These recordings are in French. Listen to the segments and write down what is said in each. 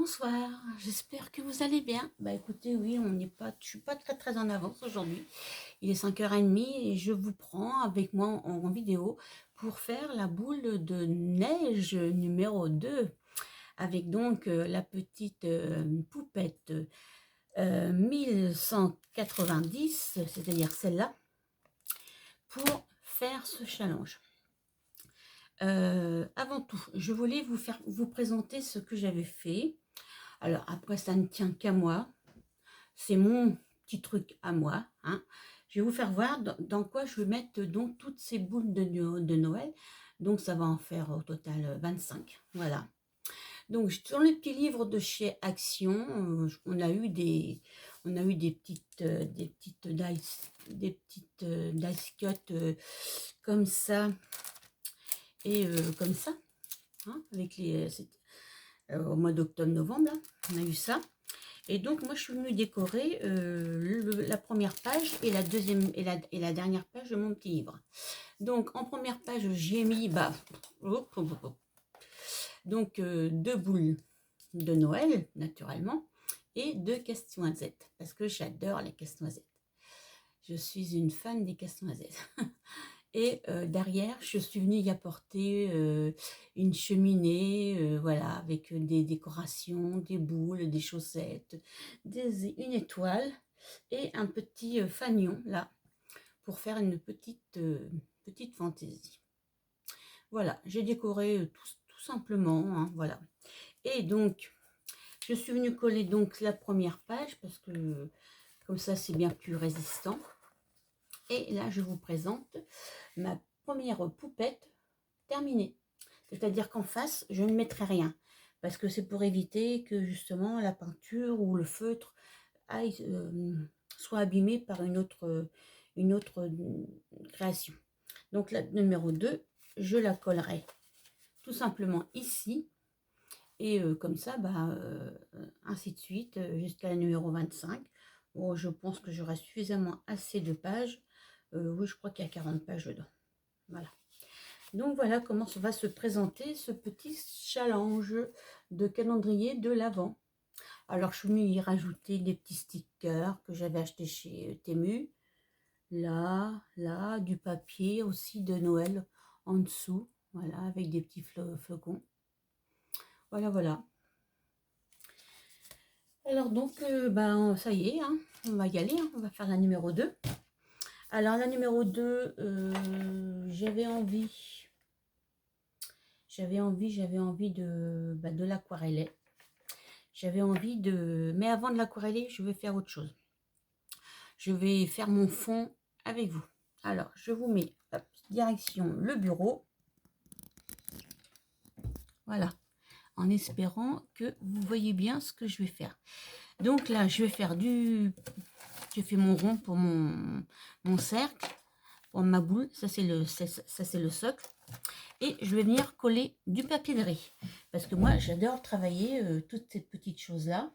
Bonsoir, j'espère que vous allez bien. Bah écoutez, oui, je suis pas très en avance aujourd'hui. Il est 5h30 et je vous prends avec moi en vidéo pour faire la boule de neige numéro 2 avec donc la petite poupette 1190, c'est-à-dire celle-là, pour faire ce challenge. Avant tout, je voulais vous présenter ce que j'avais fait. Alors après, ça ne tient qu'à moi. C'est mon petit truc à moi. Hein. Je vais vous faire voir dans quoi je vais mettre donc toutes ces boules de Noël. Donc ça va en faire au total 25. Voilà. Donc sur le petit livre de chez Action, on a eu des petites dice cut comme ça et comme ça. Hein, avec au mois d'octobre-novembre, on a eu ça. Et donc, moi, je suis venue décorer la première page et la deuxième et la dernière page de mon petit livre. Donc, en première page, j'y ai mis, donc, deux boules de Noël, naturellement, et deux casse-noisettes, parce que j'adore les casse-noisettes. Je suis une fan des casse-noisettes. Et derrière, je suis venue y apporter une cheminée, voilà, avec des décorations, des boules, des chaussettes, une étoile et un petit fanion, là, pour faire une petite fantaisie. Voilà, j'ai décoré tout simplement, hein, voilà. Et donc, je suis venue coller donc la première page, parce que comme ça, c'est bien plus résistant. Et là, je vous présente ma première poupette terminée. C'est-à-dire qu'en face, je ne mettrai rien. Parce que c'est pour éviter que justement la peinture ou le feutre soit abîmé par une autre création. Donc la numéro 2, je la collerai tout simplement ici. Et comme ça, ainsi de suite, jusqu'à la numéro 25. Bon, je pense que j'aurai suffisamment assez de pages. Oui, je crois qu'il y a 40 pages dedans. Voilà. Donc voilà comment va se présenter ce petit challenge de calendrier de l'Avent. Alors je suis venue y rajouter des petits stickers que j'avais acheté chez Temu. Là, du papier aussi de Noël en dessous. Voilà, avec des petits flocons. Voilà, voilà. Alors donc, ça y est, hein, on va y aller, hein, on va faire la numéro 2. Alors la numéro 2, j'avais envie de l'aquareller. J'avais envie de... Mais avant de l'aquareller, je vais faire autre chose. Je vais faire mon fond avec vous. Alors, je vous mets direction le bureau. Voilà. En espérant que vous voyez bien ce que je vais faire. Donc là, je vais faire je fais mon rond pour mon cercle, pour ma boule. Ça, c'est le socle. Et je vais venir coller du papier de riz. Parce que moi, j'adore travailler toutes ces petites choses-là.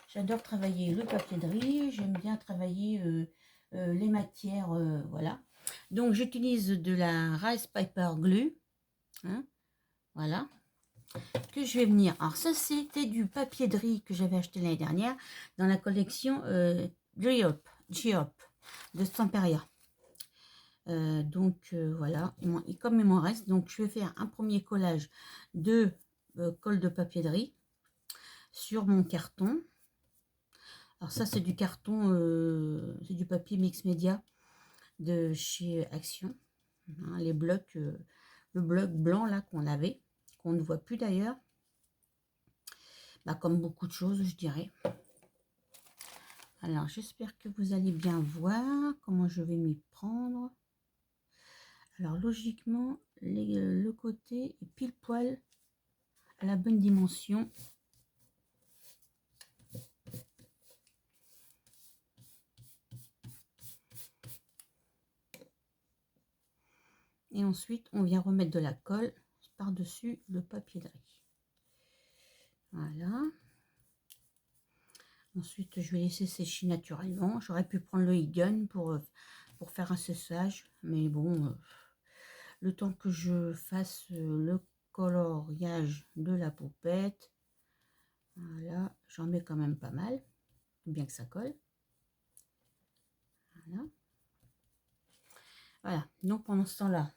J'adore travailler le papier de riz. J'aime bien travailler les matières, voilà. Donc, j'utilise de la Rice Paper Glue. Hein, voilà. Que je vais venir... Alors, ça, c'était du papier de riz que j'avais acheté l'année dernière dans la collection Geop de Stamperia. Voilà, et comme il m'en reste, donc je vais faire un premier collage de colle de papier de riz sur mon carton. Alors ça, c'est du carton, c'est du papier mix média de chez Action. Hein, les blocs, le bloc blanc là qu'on avait, qu'on ne voit plus d'ailleurs. Comme beaucoup de choses, je dirais. Alors, j'espère que vous allez bien voir comment je vais m'y prendre. Alors, logiquement, le côté est pile poil à la bonne dimension. Et ensuite, on vient remettre de la colle par-dessus le papier de riz. Voilà. Ensuite, je vais laisser sécher naturellement. J'aurais pu prendre le heat gun pour faire un séchage. Mais bon, le temps que je fasse le coloriage de la poupette, Voilà, j'en mets quand même pas mal, bien que ça colle. Voilà. Voilà, donc pendant ce temps-là,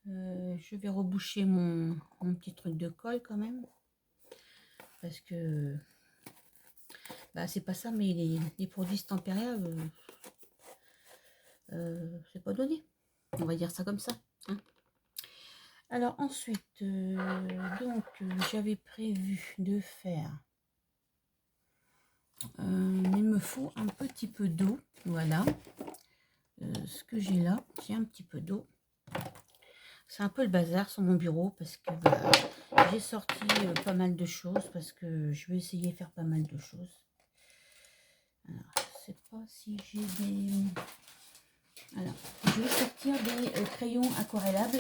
je vais reboucher mon petit truc de colle quand même. Parce que bah, c'est pas ça, mais les produits Stamperia, c'est pas donné. On va dire ça comme ça. Hein. Alors ensuite, j'avais prévu de faire. Il me faut un petit peu d'eau. Voilà. Ce que j'ai là, j'ai un petit peu d'eau. C'est un peu le bazar sur mon bureau parce que bah, j'ai sorti pas mal de choses parce que je vais essayer de faire pas mal de choses. Alors, je sais pas si j'ai des... Alors, je vais sortir des crayons aquarellables.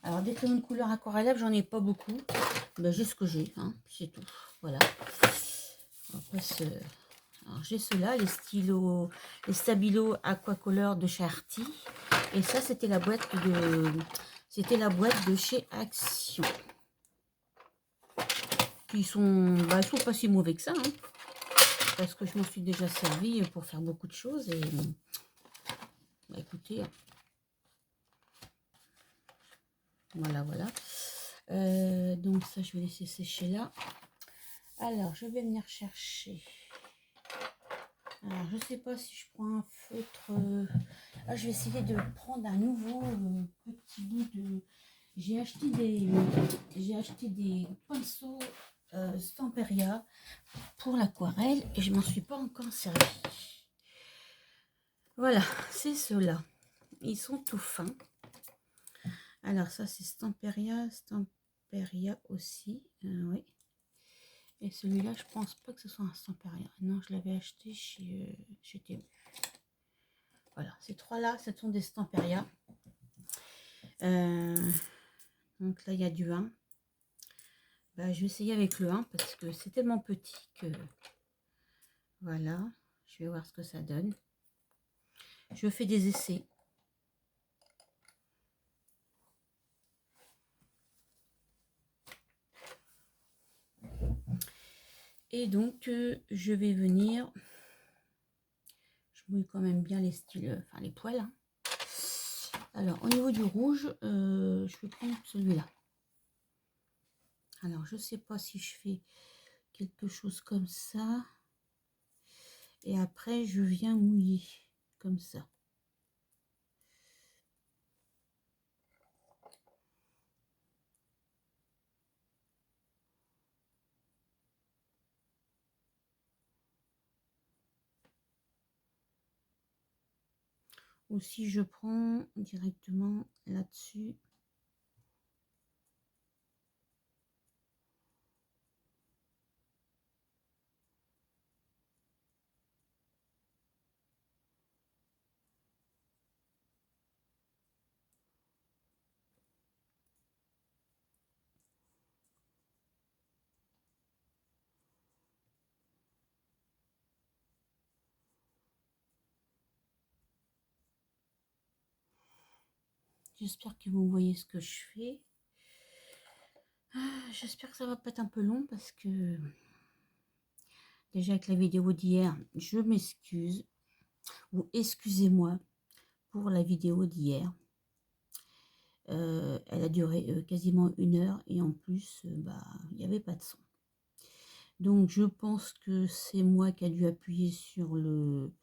Alors, des crayons de couleur aquarellables, j'en ai pas beaucoup. Ben, j'ai ce que j'ai, hein, c'est tout. Voilà. Après, alors, j'ai ceux-là, les stylos, les Stabilo Aquacolor de chez Arty. Et ça, c'était la boîte de chez Action. Ils sont pas si mauvais que ça, hein, parce que je m'en suis déjà servi pour faire beaucoup de choses. Et bah, écoutez, voilà. Donc ça, je vais laisser sécher là. Alors, je vais venir chercher. Alors, je sais pas si je prends un feutre. Je vais essayer de prendre un nouveau petit bout de. J'ai acheté des pinceaux Stamperia pour l'aquarelle et je m'en suis pas encore servi. Voilà, c'est ceux-là. Ils sont tout fins. Alors ça c'est Stamperia aussi. Oui. Et celui-là, je pense pas que ce soit un Stamperia. Non, je l'avais acheté chez Temu. Voilà, ces trois-là, ce sont des Stamperia. Donc là, il y a du 1. Bah, je vais essayer avec le 1 parce que c'est tellement petit que... Voilà, je vais voir ce que ça donne. Je fais des essais. Et donc, je vais venir... Je mouille quand même bien les styles, enfin les poils. Hein. Alors, au niveau du rouge, je vais prendre celui-là. Alors, je sais pas si je fais quelque chose comme ça. Et après, je viens mouiller comme ça. Ou si je prends directement là-dessus. J'espère que vous voyez ce que je fais. J'espère que ça va pas être un peu long parce que déjà avec la vidéo d'hier, je m'excuse. Ou excusez-moi pour la vidéo d'hier. Elle a duré quasiment 1 heure et en plus, il n'y avait pas de son. Donc je pense que c'est moi qui a dû appuyer sur le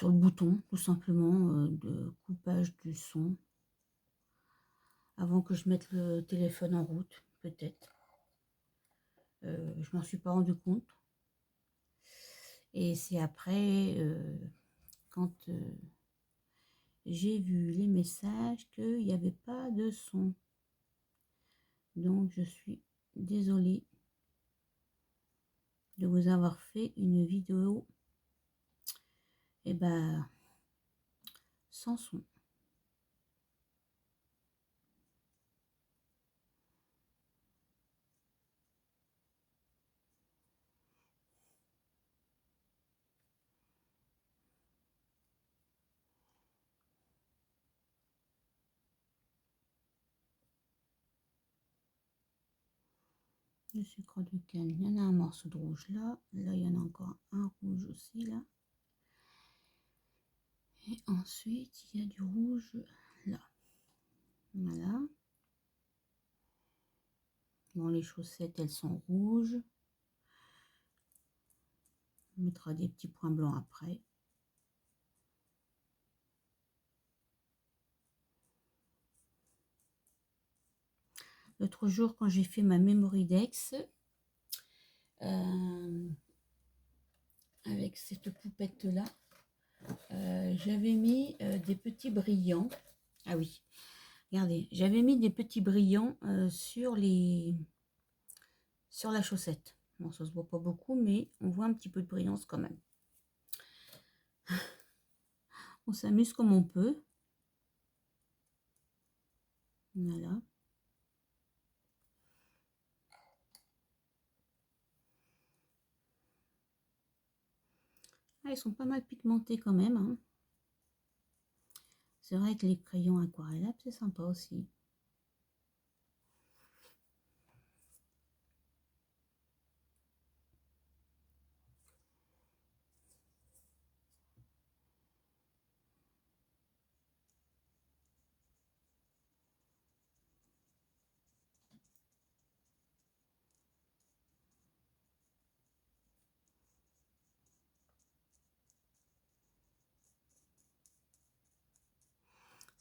bouton tout simplement de coupage du son avant que je mette le téléphone en route, peut-être. Je m'en suis pas rendu compte. Et c'est après, quand j'ai vu les messages, qu'il n'y avait pas de son. Donc je suis désolée de vous avoir fait une vidéo sans son. Le sucre de canne, il y en a un morceau de rouge là. Là, il y en a encore un rouge aussi là. Et ensuite, il y a du rouge là. Voilà. Bon, les chaussettes, elles sont rouges. On mettra des petits points blancs après. L'autre jour, quand j'ai fait ma Memory Dex, avec cette poupette là, j'avais mis des petits brillants. Ah oui, regardez, j'avais mis des petits brillants sur la chaussette. Bon, ça se voit pas beaucoup, mais on voit un petit peu de brillance quand même. On s'amuse comme on peut. Voilà. Ah, ils sont pas mal pigmentés quand même, hein. C'est vrai que les crayons aquarellables, c'est sympa aussi.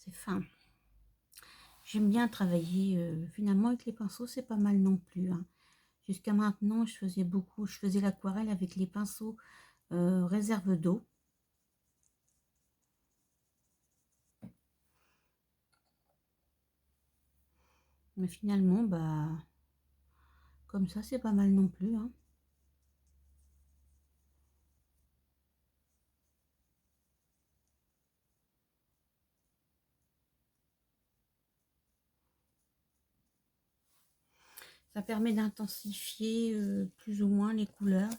C'est fin. J'aime bien travailler finalement avec les pinceaux, c'est pas mal non plus, hein. Jusqu'à maintenant, je faisais l'aquarelle avec les pinceaux réserve d'eau. Mais finalement, bah, comme ça, c'est pas mal non plus, hein. Ça permet d'intensifier plus ou moins les couleurs.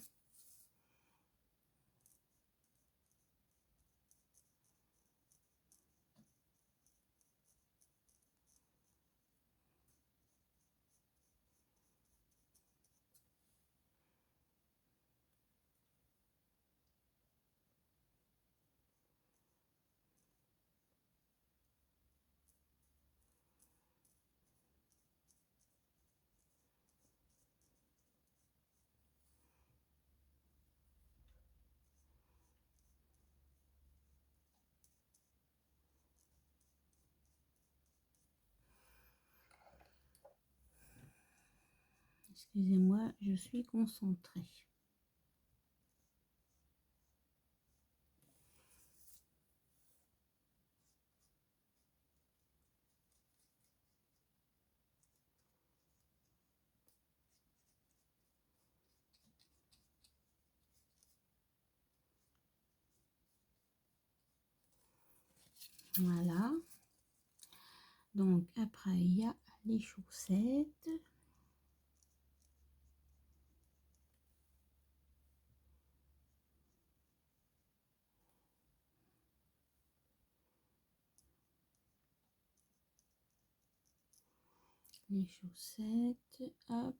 Excusez-moi, je suis concentrée. Voilà. Donc après, il y a les chaussettes. Les chaussettes, hop.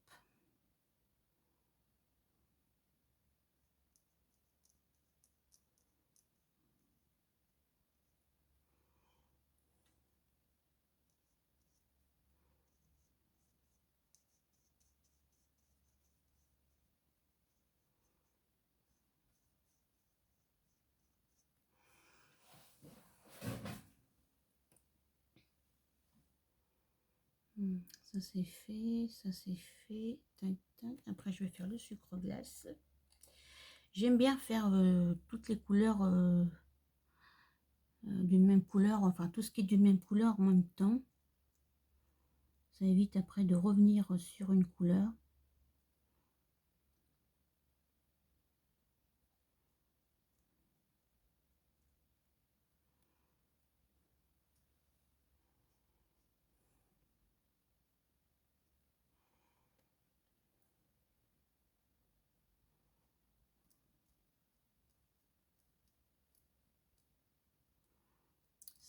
Ça c'est fait, ça c'est fait. Tac, tac. Après, je vais faire le sucre glace. J'aime bien faire toutes les couleurs d'une même couleur, enfin tout ce qui est d'une même couleur en même temps. Ça évite après de revenir sur une couleur.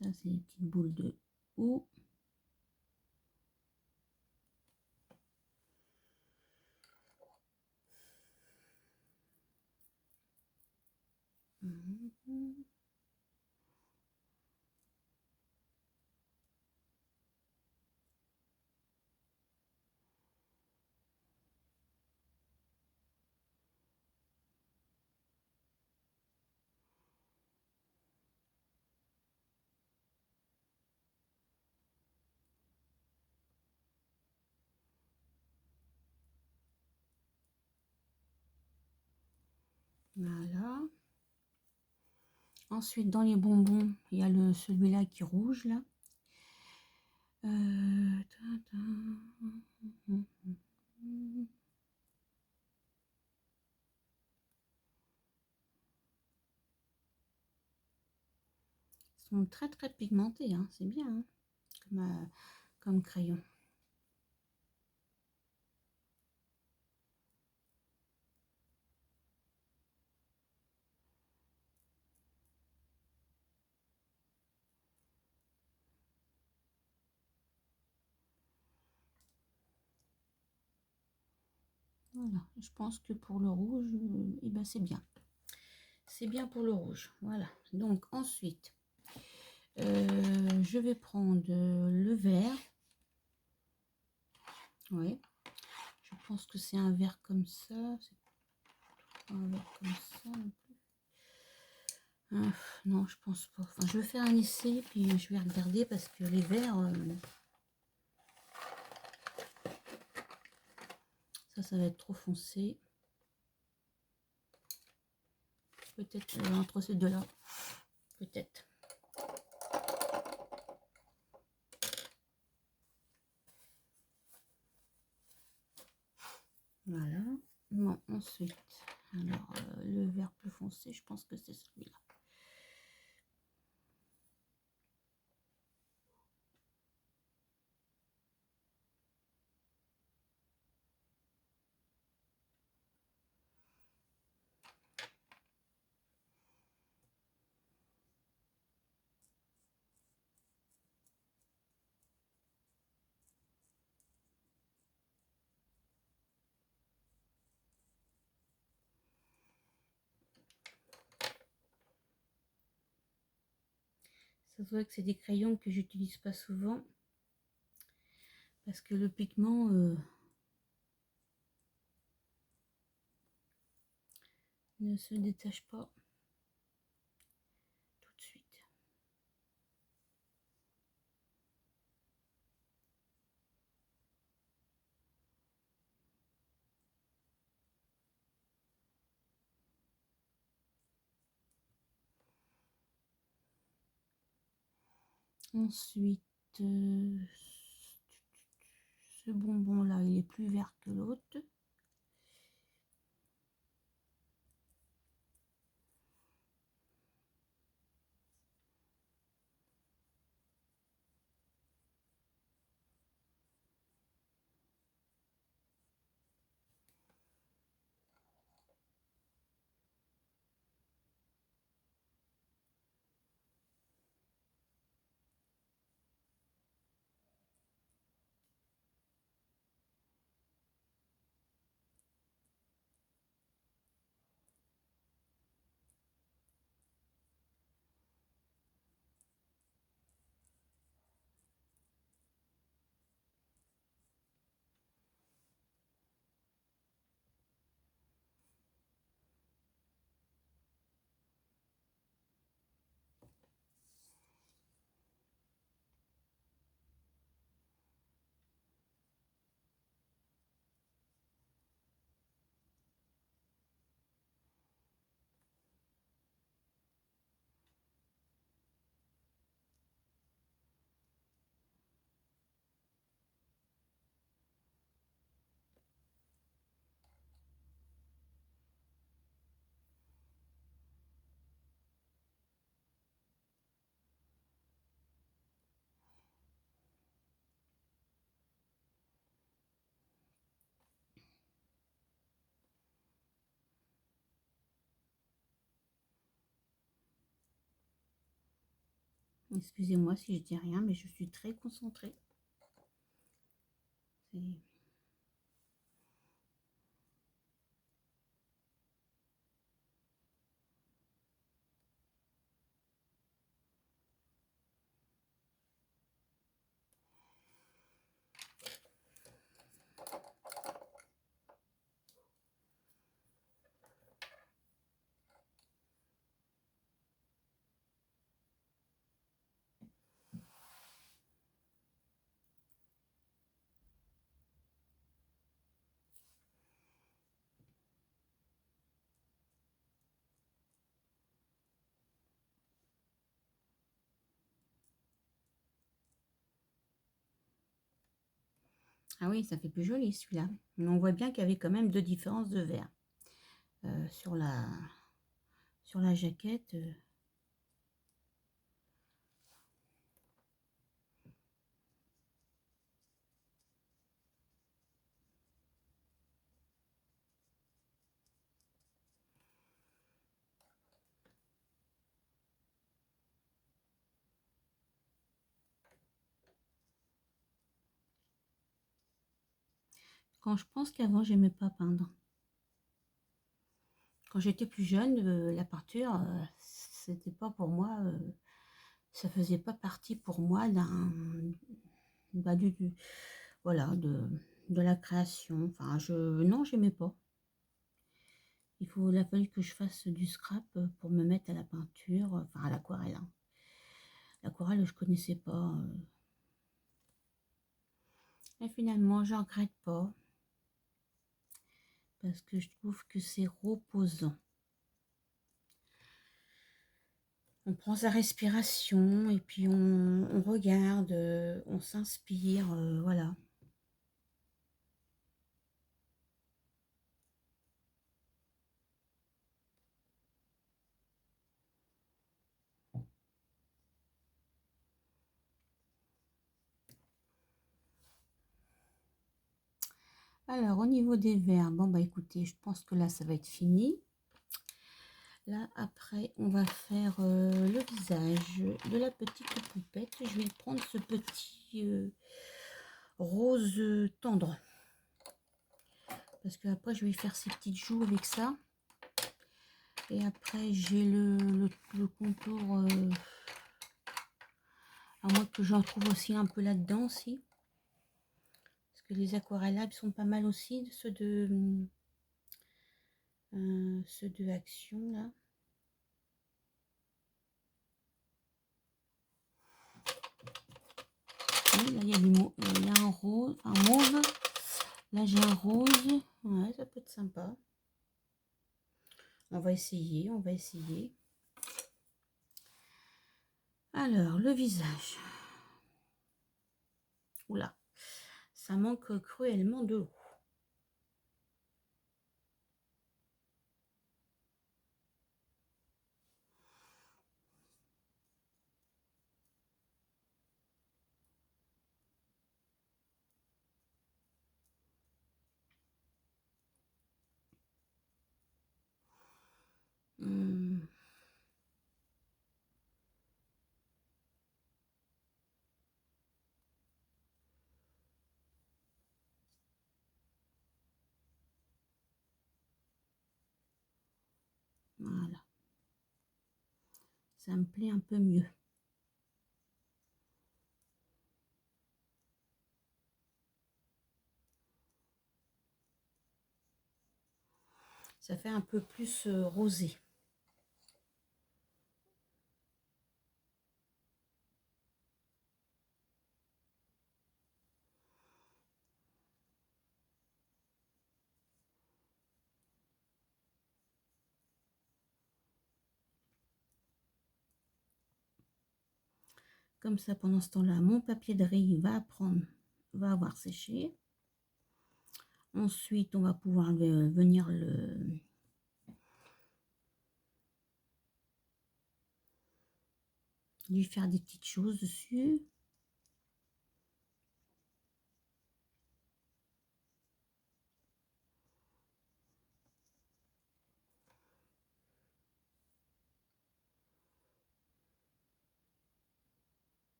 Ça, c'est les petites boules de haut. Voilà. Ensuite, dans les bonbons, il y a celui-là qui est rouge, là. Ils sont très très pigmentés, hein. C'est bien, hein, comme crayon. Voilà, je pense que pour le rouge, eh ben c'est bien. C'est bien pour le rouge. Voilà. Donc ensuite, je vais prendre le vert. Oui. Je pense que c'est un vert comme ça. C'est un vert comme ça. Non, je pense pas. Enfin, je vais faire un essai, puis je vais regarder parce que les verts, ça va être trop foncé. Peut-être entre ces deux-là. Peut-être. Voilà. Bon, ensuite, alors le vert plus foncé, je pense que c'est celui-là. Ça se voit que c'est des crayons que j'utilise pas souvent parce que le pigment ne se détache pas tout de suite. Ensuite, ce bonbon là, il est plus vert que l'autre. Excusez-moi si je dis rien, mais je suis très concentrée. Ah oui, ça fait plus joli celui-là. Mais on voit bien qu'il y avait quand même deux différences de vert. Sur la jaquette. Quand je pense qu'avant, j'aimais pas peindre. Quand j'étais plus jeune, la peinture, c'était pas pour moi, ça faisait pas partie pour moi bah, voilà, de la création. Enfin, non, j'aimais pas. Il a fallu que je fasse du scrap pour me mettre à la peinture, enfin à l'aquarelle, hein. L'aquarelle, je connaissais pas. Et finalement, je regrette pas parce que je trouve que c'est reposant. On prend sa respiration et puis on regarde, on s'inspire, voilà. Alors, au niveau des verres, bon bah écoutez, je pense que là, ça va être fini. Là, après, on va faire le visage de la petite poupette. Je vais prendre ce petit rose tendre. Parce que après, je vais faire ses petites joues avec ça. Et après, j'ai le contour, à moins que j'en trouve aussi un peu là-dedans aussi. Parce que les aquarellables sont pas mal aussi, ceux de Action, là. Oui, là, il y a il y a un rose, un mauve. Là, j'ai un rose. Ouais, ça peut être sympa. On va essayer, on va essayer. Alors, le visage. Oula, ça manque cruellement de l'eau. Voilà. Ça me plaît un peu mieux. Ça fait un peu plus rosé. Comme ça, pendant ce temps-là, mon papier de riz va avoir séché. Ensuite, on va pouvoir venir lui faire des petites choses dessus.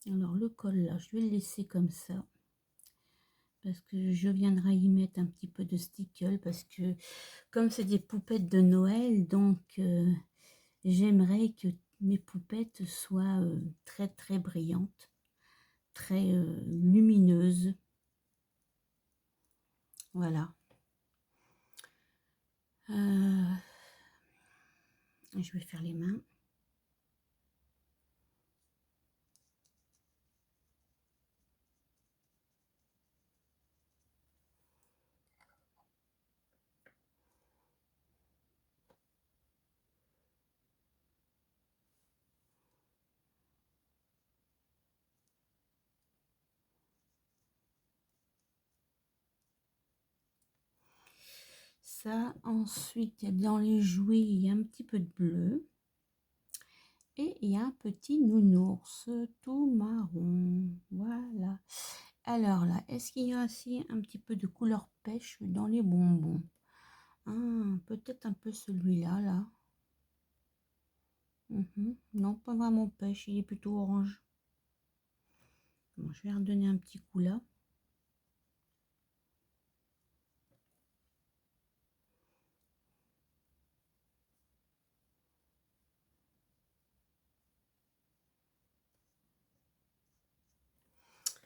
Alors, le col, là, je vais le laisser comme ça. Parce que je viendrai y mettre un petit peu de stickle. Parce que, comme c'est des poupettes de Noël, donc j'aimerais que mes poupettes soient très, très brillantes. Très lumineuses. Voilà. Je vais faire les mains. ça. Ensuite, dans les jouets, il y a un petit peu de bleu. Et il y a un petit nounours tout marron. Voilà. Alors là, est-ce qu'il y a aussi un petit peu de couleur pêche dans les bonbons? Peut-être un peu celui-là, là. Non, pas vraiment pêche, il est plutôt orange. Bon, je vais redonner un petit coup là.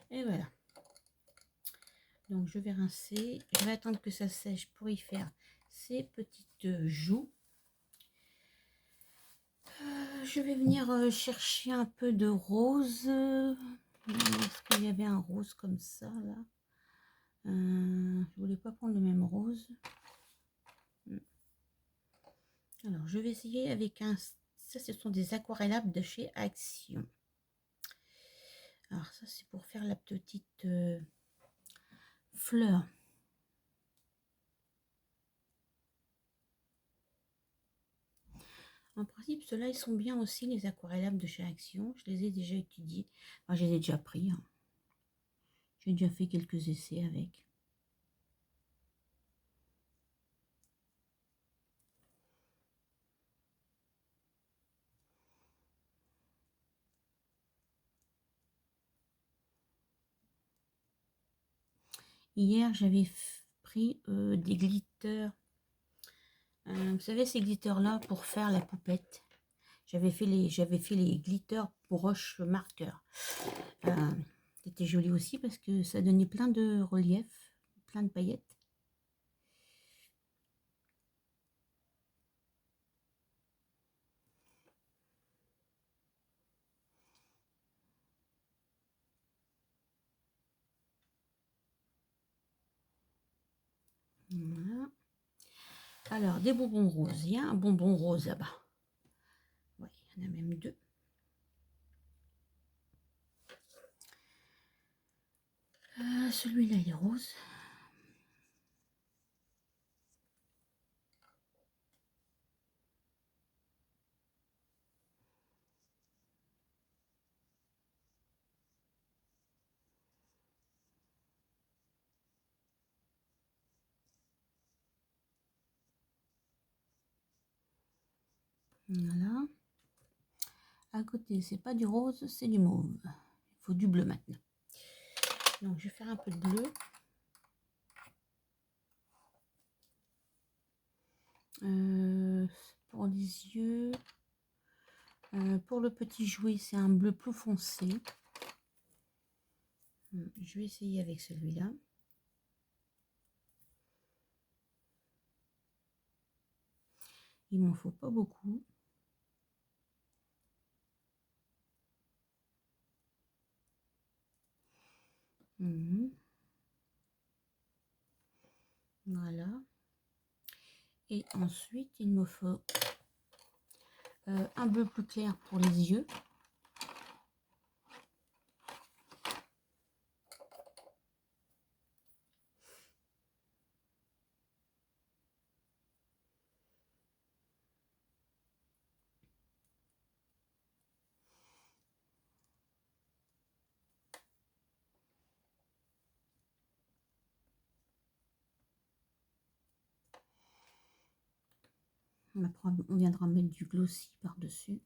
Et voilà. Donc je vais rincer. Je vais attendre que ça sèche pour y faire ces petites joues. Je vais venir chercher un peu de rose. Est-ce qu'il y avait un rose comme ça là? Je voulais pas prendre le même rose. Alors je vais essayer avec un... Ça, ce sont des aquarellables de chez Action. Alors ça, c'est pour faire la petite fleur. En principe, ceux-là, ils sont bien aussi, les aquarellables de chez Action. Je les ai déjà étudiés. Enfin, je les ai déjà pris. J'ai déjà fait quelques essais avec. Hier, j'avais pris des glitters. Vous savez, ces glitters-là pour faire la poupette. J'avais fait les glitters broche marqueur. C'était joli aussi parce que ça donnait plein de relief, plein de paillettes. Voilà. Alors, des bonbons roses. Il y a un bonbon rose là-bas. Oui, il y en a même deux. Celui-là, il est rose. Voilà. À côté, c'est pas du rose, c'est du mauve. Il faut du bleu maintenant. Donc, je vais faire un peu de bleu. Pour les yeux. Pour le petit jouet, c'est un bleu plus foncé. Je vais essayer avec celui-là. Il m'en faut pas beaucoup. Voilà. Et ensuite, il me faut un bleu plus clair pour les yeux. On viendra mettre du glossy par-dessus.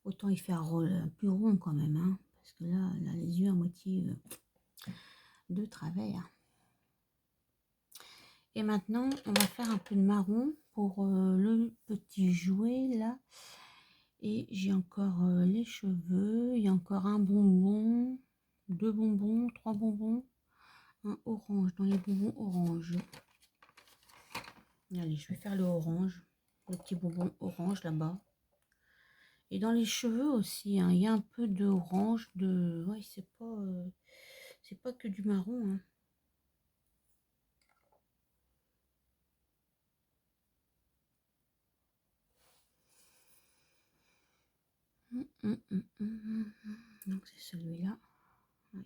Autant y faire un rôle plus rond quand même, hein, parce que là, les yeux à moitié de travers. Et maintenant, on va faire un peu de marron pour le petit jouet là. Et j'ai encore les cheveux. Il y a encore un bonbon, deux bonbons, trois bonbons, un orange dans les bonbons orange. Allez, je vais faire le orange, le petit bonbon orange là-bas. Et dans les cheveux aussi, hein, il y a un peu d'orange, de... Ouais, c'est pas que du marron. Hein. Donc c'est celui-là. Oui.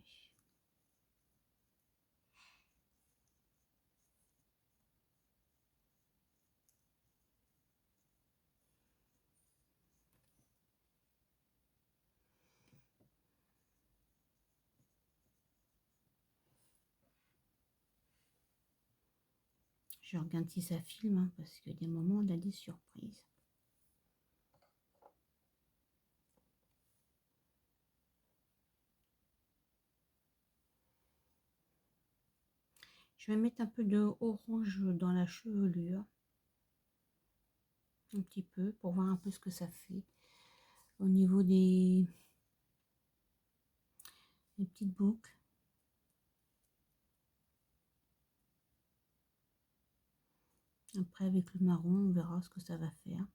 Je regarde si ça filme, hein, parce que des moments on a des surprises. Je vais mettre un peu de orange dans la chevelure. Un petit peu pour voir un peu ce que ça fait au niveau des petites boucles. Après avec le marron on verra ce que ça va faire.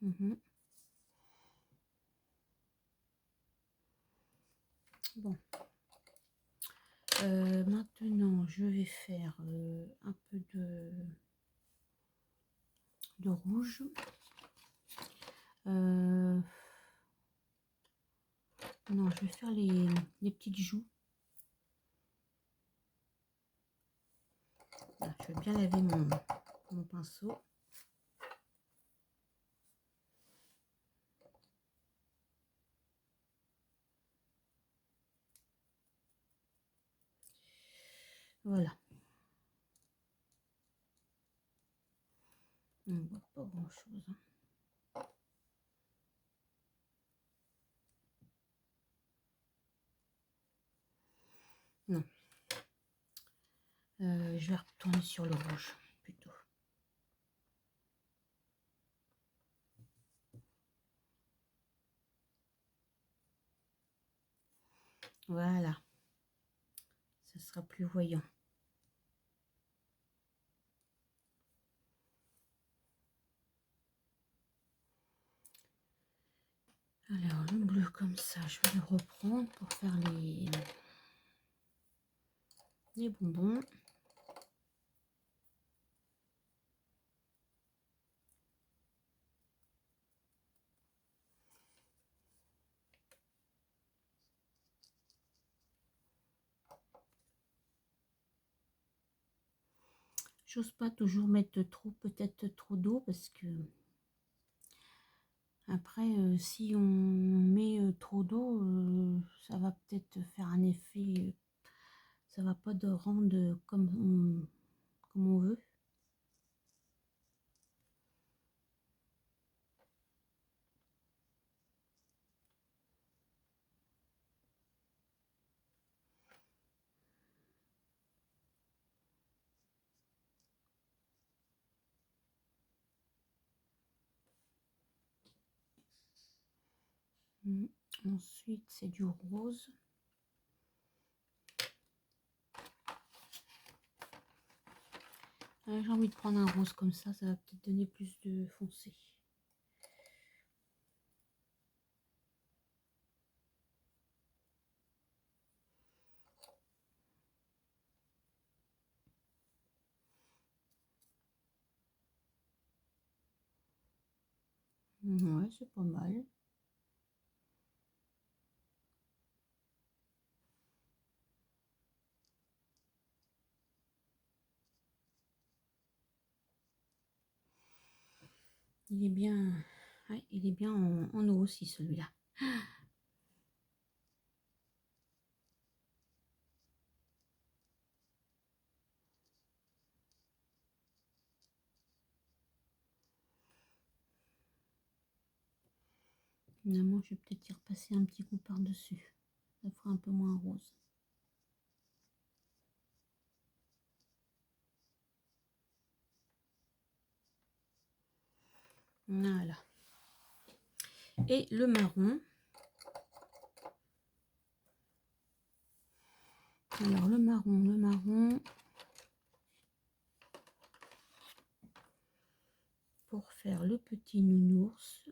Bon, maintenant je vais faire un peu de rouge. Non, je vais faire les petites joues. Là, je vais bien laver mon pinceau. Voilà. On voit pas grand chose. Non. Je vais retourner sur le rouge plutôt. Voilà. Ça sera plus voyant. Alors le bleu comme ça, je vais le reprendre pour faire les bonbons. J'ose pas toujours mettre trop, peut-être trop d'eau parce que après si on met trop d'eau, ça va peut-être faire un effet, ça va pas de rendre comme on veut. Ensuite c'est du rose. J'ai envie de prendre un rose comme ça va peut-être donner plus de foncé. Ouais, c'est pas mal. Il est bien, ouais, il est bien en eau aussi celui-là. Finalement, je vais peut-être y repasser un petit coup par-dessus. Ça fera un peu moins rose. Voilà. Et le marron. Alors le marron, pour faire le petit nounours.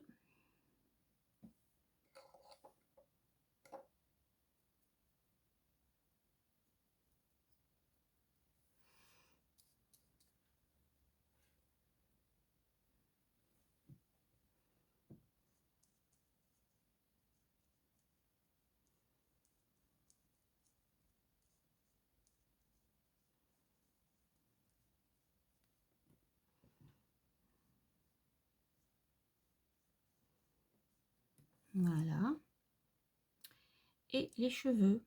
Voilà. Et les cheveux.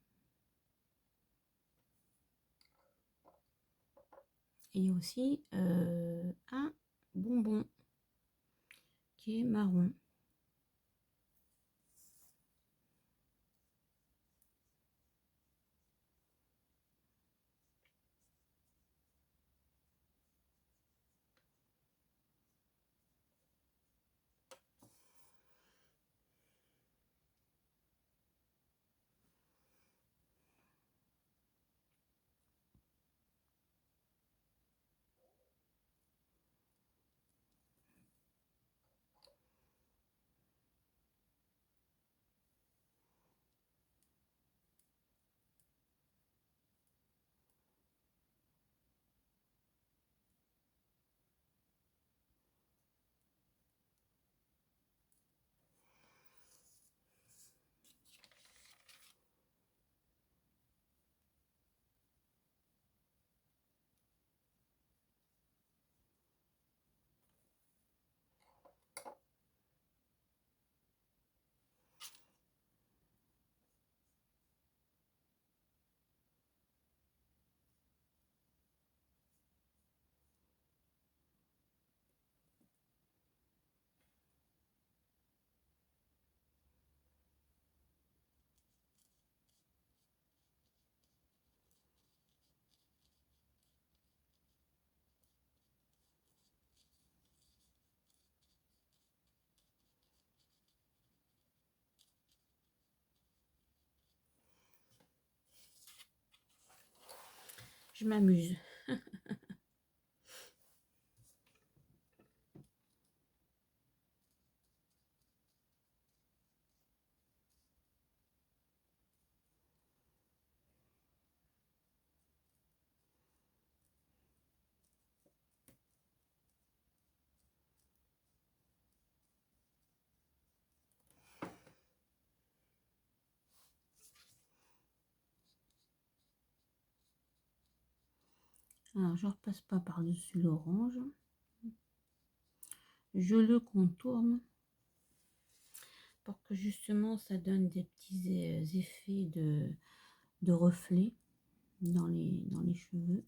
Et il y a aussi un bonbon qui est marron. Je m'amuse. Alors, je ne repasse pas par-dessus l'orange. Je le contourne pour que justement ça donne des petits effets de reflets dans les cheveux.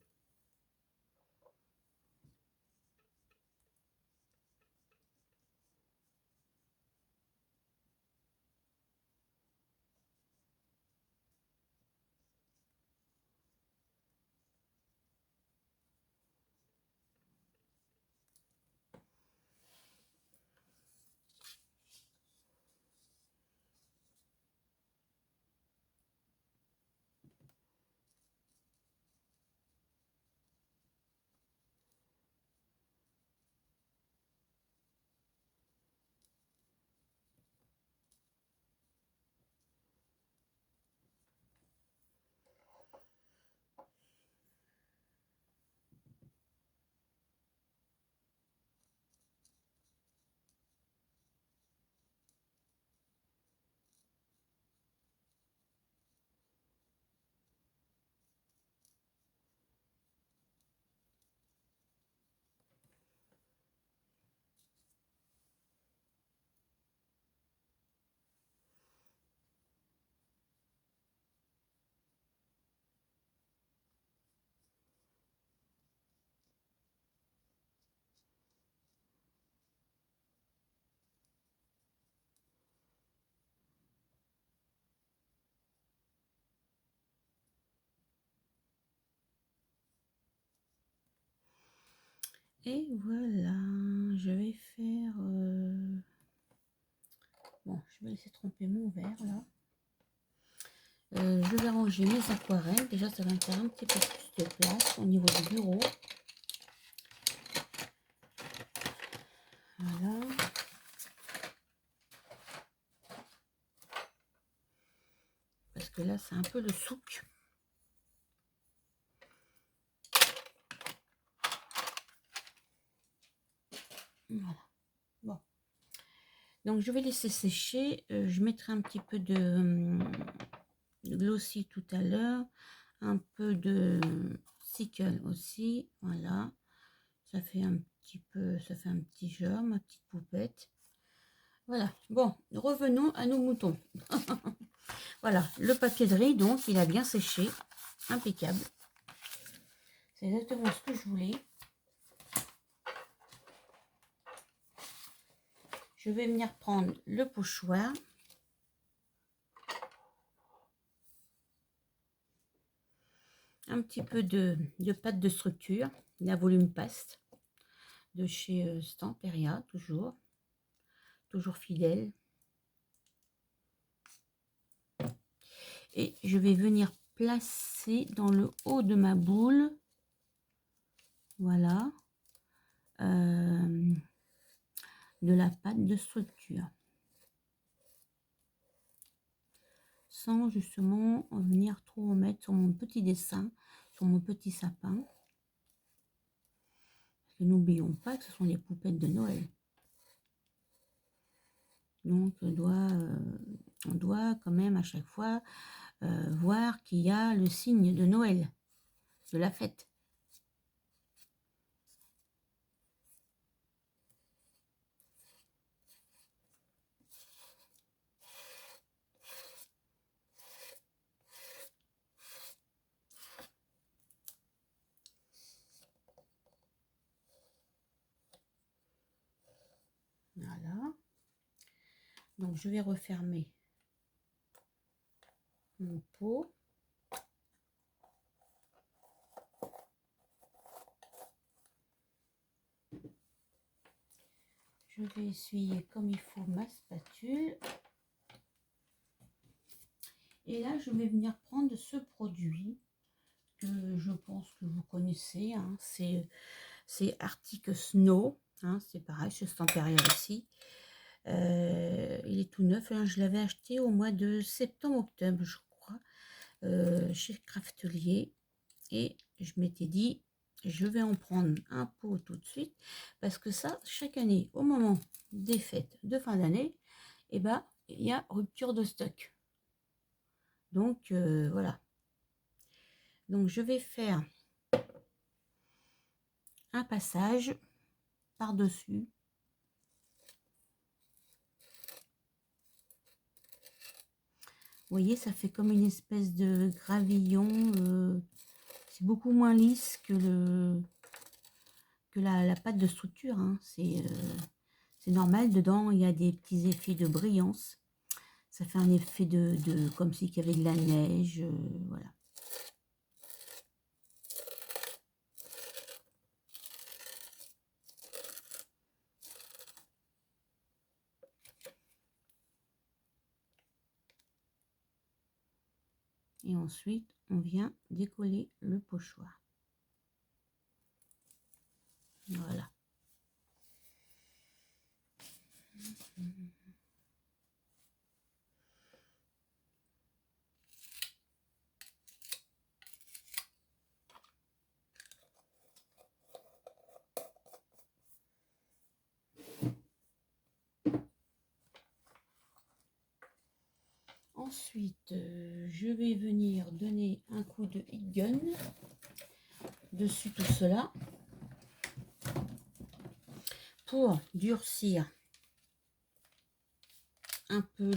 Et voilà, je vais faire... Bon, je vais laisser tremper mon verre là. Je vais ranger mes aquarelles. Déjà, ça va me faire un petit peu plus de place au niveau du bureau. Voilà. Parce que là, c'est un peu le souk. Voilà. Bon. Donc, je vais laisser sécher. Je mettrai un petit peu de glossy tout à l'heure. Un peu de sickle aussi. Voilà. Ça fait un petit peu, ça fait un petit genre, ma petite poupette. Voilà. Bon, revenons à nos moutons. Voilà, le papier de riz, donc, il a bien séché. Impeccable. C'est exactement ce que je voulais. Je vais venir prendre le pochoir. Un petit peu de pâte de structure, la volume paste de chez Stamperia, toujours fidèle. Et je vais venir placer dans le haut de ma boule, voilà, de la pâte de structure. Sans justement venir trop remettre sur mon petit dessin, sur mon petit sapin. Parce que n'oublions pas que ce sont les poupettes de Noël. Donc on doit quand même à chaque fois voir qu'il y a le signe de Noël, de la fête. Voilà. Donc je vais refermer mon pot. Je vais essuyer comme il faut ma spatule. Et là, je vais venir prendre ce produit que je pense que vous connaissez. Hein. C'est Arctic Snow. Hein. C'est pareil, chez Stamperia aussi. Il est tout neuf. Hein. Je l'avais acheté au mois de septembre-octobre, je crois, chez Craftelier. Et je m'étais dit, je vais en prendre un pot tout de suite. Parce que ça, chaque année, au moment des fêtes de fin d'année, eh ben, il y a rupture de stock. Donc, voilà. Donc, je vais faire un passage par-dessus. Vous voyez, ça fait comme une espèce de gravillon. C'est beaucoup moins lisse que la pâte de structure. Hein. C'est normal. Dedans, il y a des petits effets de brillance. Ça fait un effet comme s'il y avait de la neige. Voilà. Et ensuite, on vient décoller le pochoir. Voilà. Ensuite, je vais venir donner un coup de heat gun dessus tout cela pour durcir un peu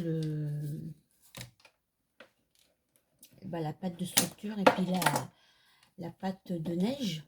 la pâte de structure et puis la pâte de neige.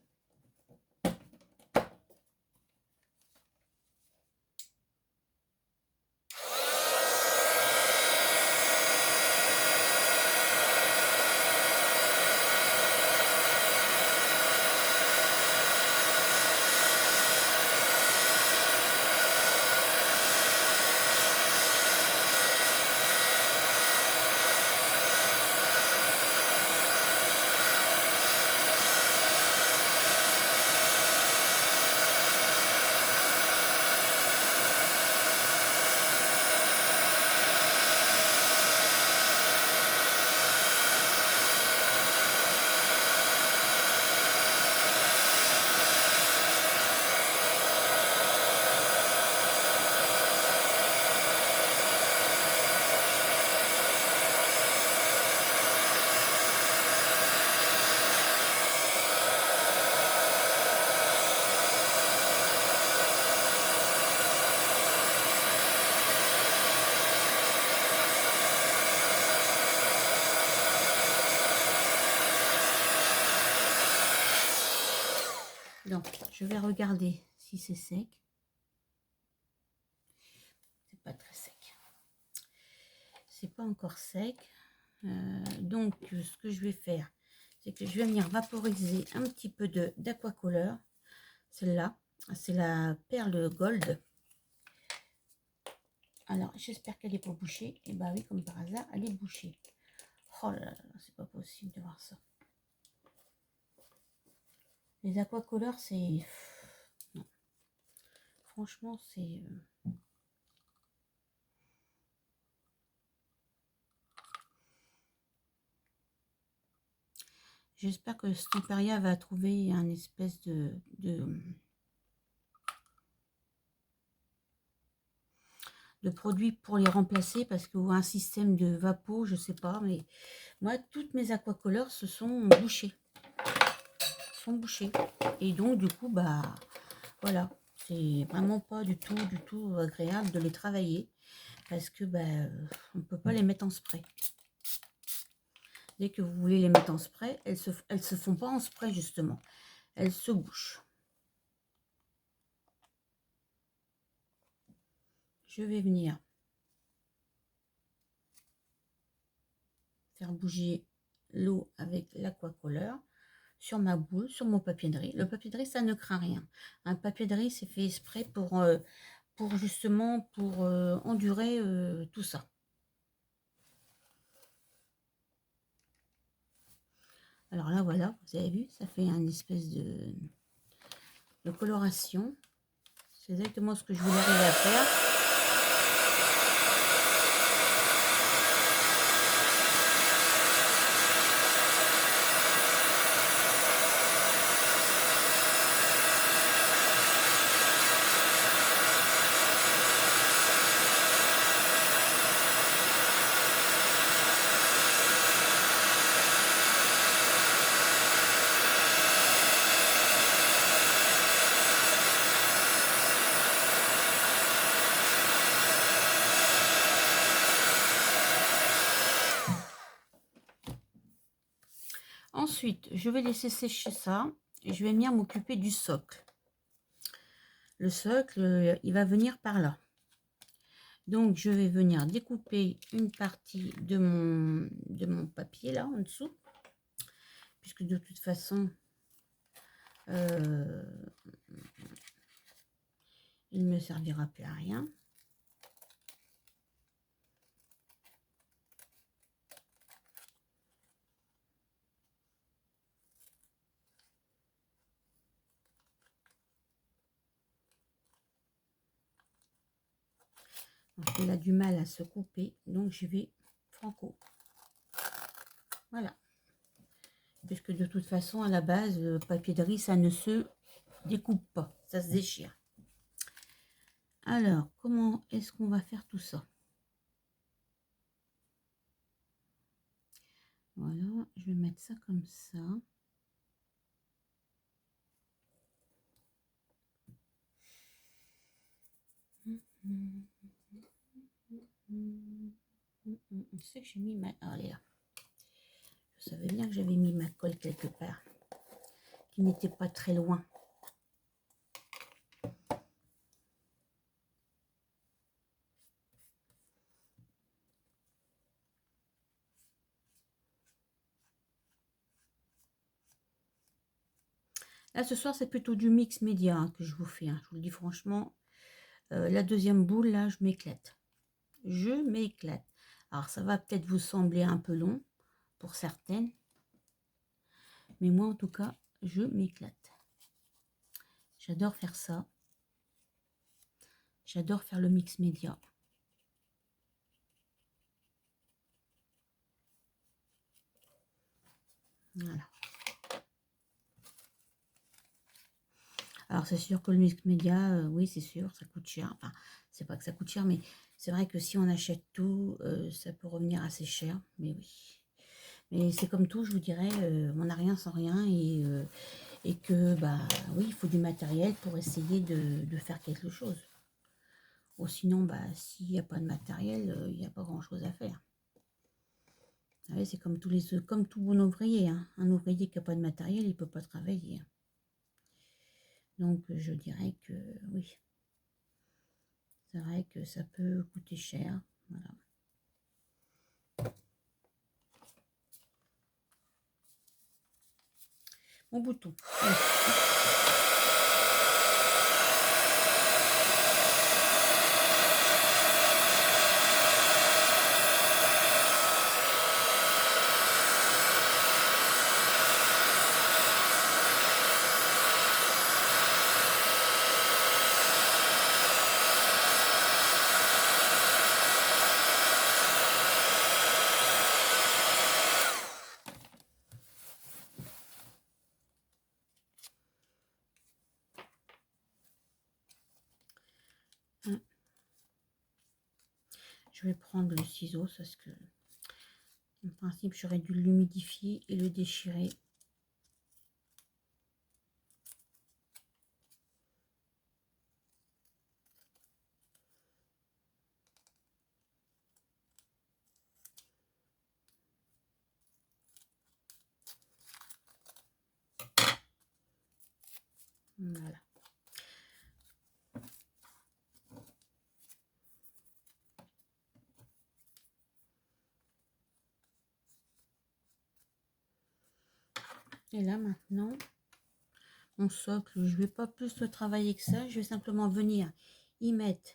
Donc, je vais regarder si c'est sec. C'est pas très sec. C'est pas encore sec. Donc, ce que je vais faire, c'est que je vais venir vaporiser un petit peu d'aquacolor. Celle-là, c'est la perle gold. Alors, j'espère qu'elle n'est pas bouchée. Et bah oui, comme par hasard, elle est bouchée. Oh là là, c'est pas possible de voir ça. Les aquacolors, c'est... Non. Franchement, c'est... J'espère que Stamperia va trouver un espèce de produit pour les remplacer, parce que ou un système de vapeau, je sais pas, mais moi, toutes mes aquacolors se sont bouchées. Et donc, du coup, bah, voilà. C'est vraiment pas du tout agréable de les travailler, parce que, bah, on peut pas les mettre en spray. Dès que vous voulez les mettre en spray, elles se font pas en spray, justement. Elles se bouchent. Je vais venir faire bouger l'eau avec l'aquacolor sur ma boule, sur mon papier de riz. Le papier de riz, ça ne craint rien. Un papier de riz, c'est fait exprès pour justement, pour endurer tout ça. Alors là, voilà, vous avez vu, ça fait une espèce de coloration. C'est exactement ce que je voulais arriver à faire. Ensuite, je vais laisser sécher ça et je vais venir m'occuper du socle. Le socle, il va venir par là. Donc, je vais venir découper une partie de mon papier là en dessous, puisque de toute façon, il ne me servira plus à rien. Donc, il a du mal à se couper, donc je vais franco. Voilà. Puisque de toute façon, à la base, le papier de riz, ça ne se découpe pas, ça se déchire. Alors, comment est-ce qu'on va faire tout ça? Voilà, je vais mettre ça comme ça. Je sais que j'ai mis ma... Ah, elle est là. Je savais bien que j'avais mis ma colle quelque part, qui n'était pas très loin. Là, ce soir, c'est plutôt du mix média hein, que je vous fais. Hein. Je vous le dis franchement, la deuxième boule, là, je m'éclate. Je m'éclate. Alors, ça va peut-être vous sembler un peu long pour certaines. Mais moi, en tout cas, je m'éclate. J'adore faire ça. J'adore faire le mix média. Voilà. Alors, c'est sûr que le mix média, oui, c'est sûr, ça coûte cher. Enfin, c'est pas que ça coûte cher, mais c'est vrai que si on achète tout, ça peut revenir assez cher. Mais oui. Mais c'est comme tout, je vous dirais, on n'a rien sans rien. Et que, bah oui, il faut du matériel pour essayer de faire quelque chose. Ou sinon, bah, s'il n'y a pas de matériel, il n'y a pas grand-chose à faire. Vous savez, c'est comme tout bon ouvrier. Hein. Un ouvrier qui n'a pas de matériel, il ne peut pas travailler. Donc je dirais que oui, c'est vrai que ça peut coûter cher. Voilà. Mon bouton. Allez. Je vais prendre le ciseau parce que en principe j'aurais dû l'humidifier et le déchirer. Voilà. Et là maintenant, mon socle, je vais pas plus le travailler que ça. Je vais simplement venir y mettre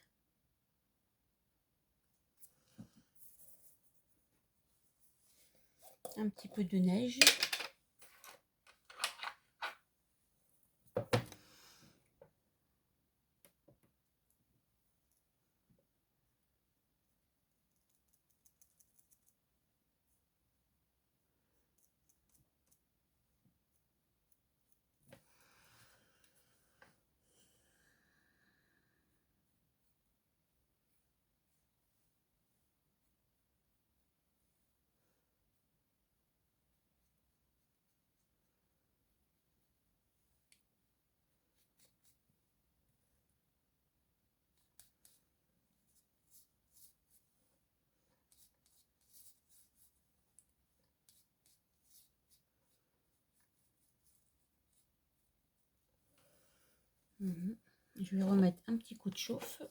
un petit peu de neige. Je vais remettre un petit coup de chauffe.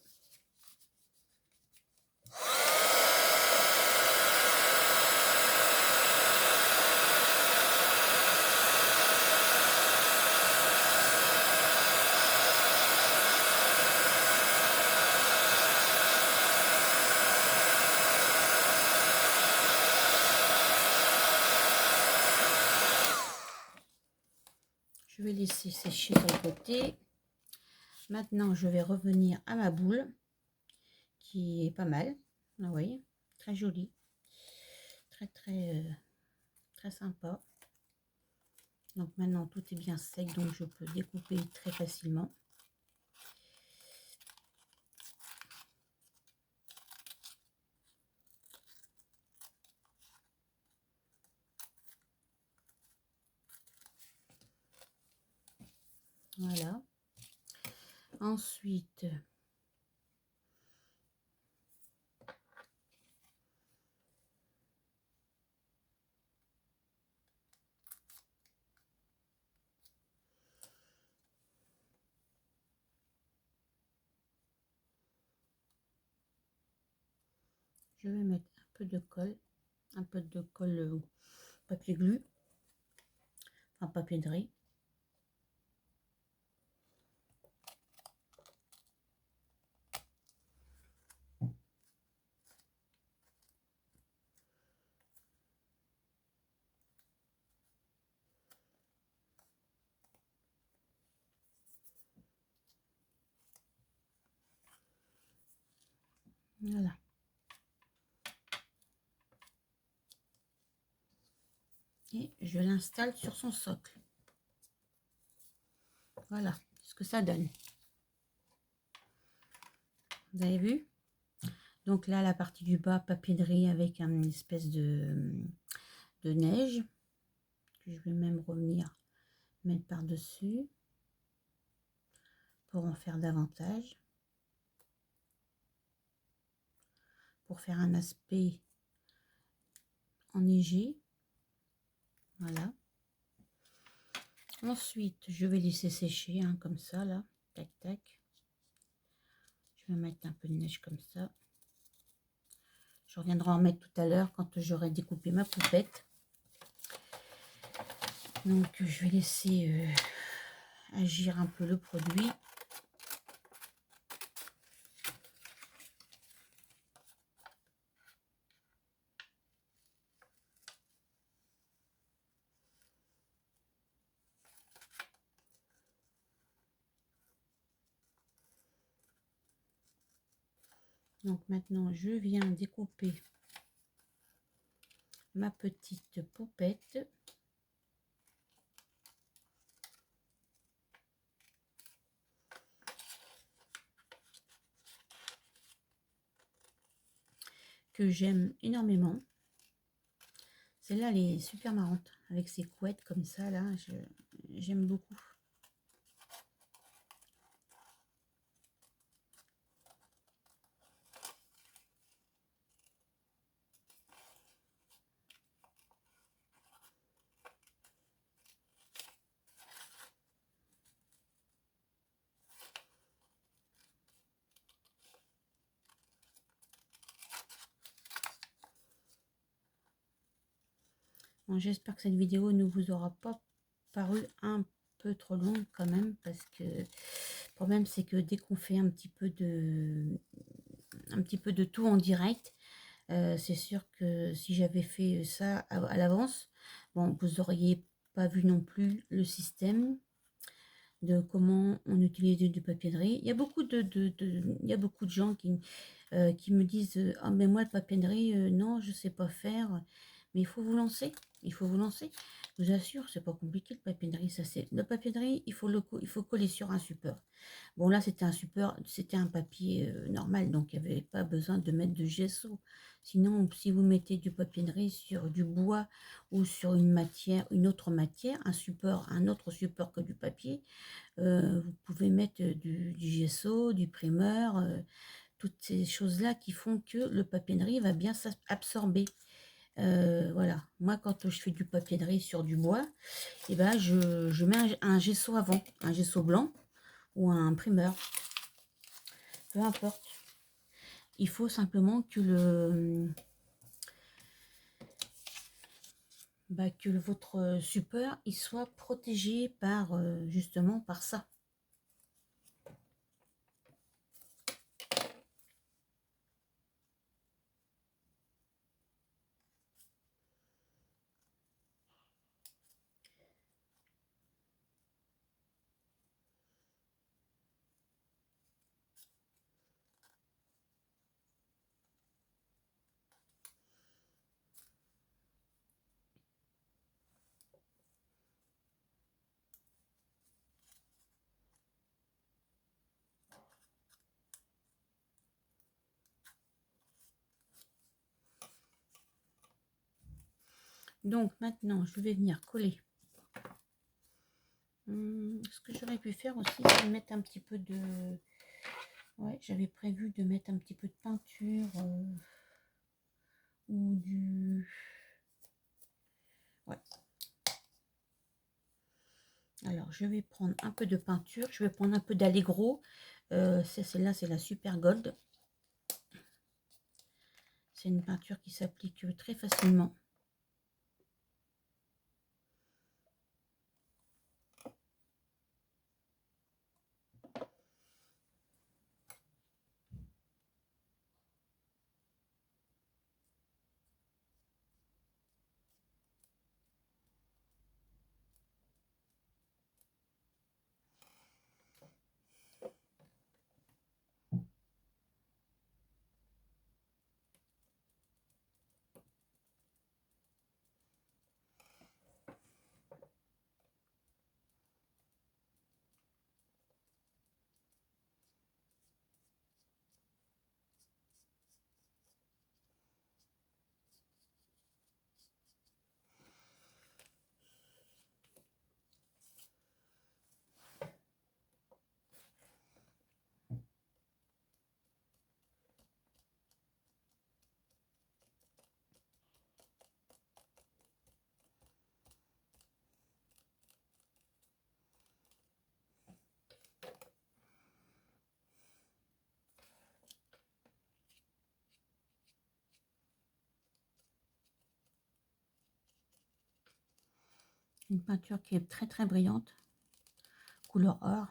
Je vais laisser sécher sur le côté. Maintenant, je vais revenir à ma boule qui est pas mal. Vous voyez, très jolie, très sympa. Donc maintenant, tout est bien sec, donc je peux découper très facilement. Voilà. Ensuite, je vais mettre un peu de colle papier glu, enfin papier de riz. Voilà. Et je l'installe sur son socle. Voilà ce que ça donne. Vous avez vu? Donc là, la partie du bas, papier de riz avec une espèce de neige. Que je vais même revenir mettre par-dessus pour en faire davantage. Pour faire un aspect enneigé. Voilà. Ensuite, je vais laisser sécher, hein, comme ça, là. Tac, tac. Je vais mettre un peu de neige comme ça. Je reviendrai en mettre tout à l'heure quand j'aurai découpé ma poupette. Donc, je vais laisser agir un peu le produit. Donc maintenant, je viens découper ma petite poupette. Que j'aime énormément. Celle-là, elle est super marrante. Avec ses couettes comme ça, là, j'aime beaucoup. Bon, j'espère que cette vidéo ne vous aura pas paru un peu trop longue quand même, parce que le problème c'est que dès qu'on fait un petit peu de tout en direct, c'est sûr que si j'avais fait ça à l'avance, bon, vous auriez pas vu non plus le système de comment on utilise du papier de riz. Il y a beaucoup il y a beaucoup de gens qui me disent ah mais moi le papier de riz non je sais pas faire, mais il faut vous lancer, il faut vous lancer. Je vous assure, c'est pas compliqué le papier de riz. Ça, c'est le papier de riz, il faut coller sur un support. Bon là c'était un support, c'était un papier normal, donc il n'y avait pas besoin de mettre de gesso. Sinon si vous mettez du papier de riz sur du bois ou sur une autre matière, un autre support que du papier, vous pouvez mettre du gesso, du primeur, toutes ces choses-là qui font que le papier de riz va bien s'absorber. Voilà, moi quand je fais du papier de riz sur du bois, et ben je mets un gesso avant, un gesso blanc ou un primeur, peu importe. Il faut simplement que votre support il soit protégé par justement par ça. Donc maintenant, je vais venir coller. Ce que j'aurais pu faire aussi, c'est mettre un petit peu de... Ouais, j'avais prévu de mettre un petit peu de peinture ou du... Ouais. Alors, je vais prendre un peu de peinture. Je vais prendre un peu d'Allegro. Celle-là, c'est la Super Gold. C'est une peinture qui s'applique très facilement. Une peinture qui est très très brillante, couleur or.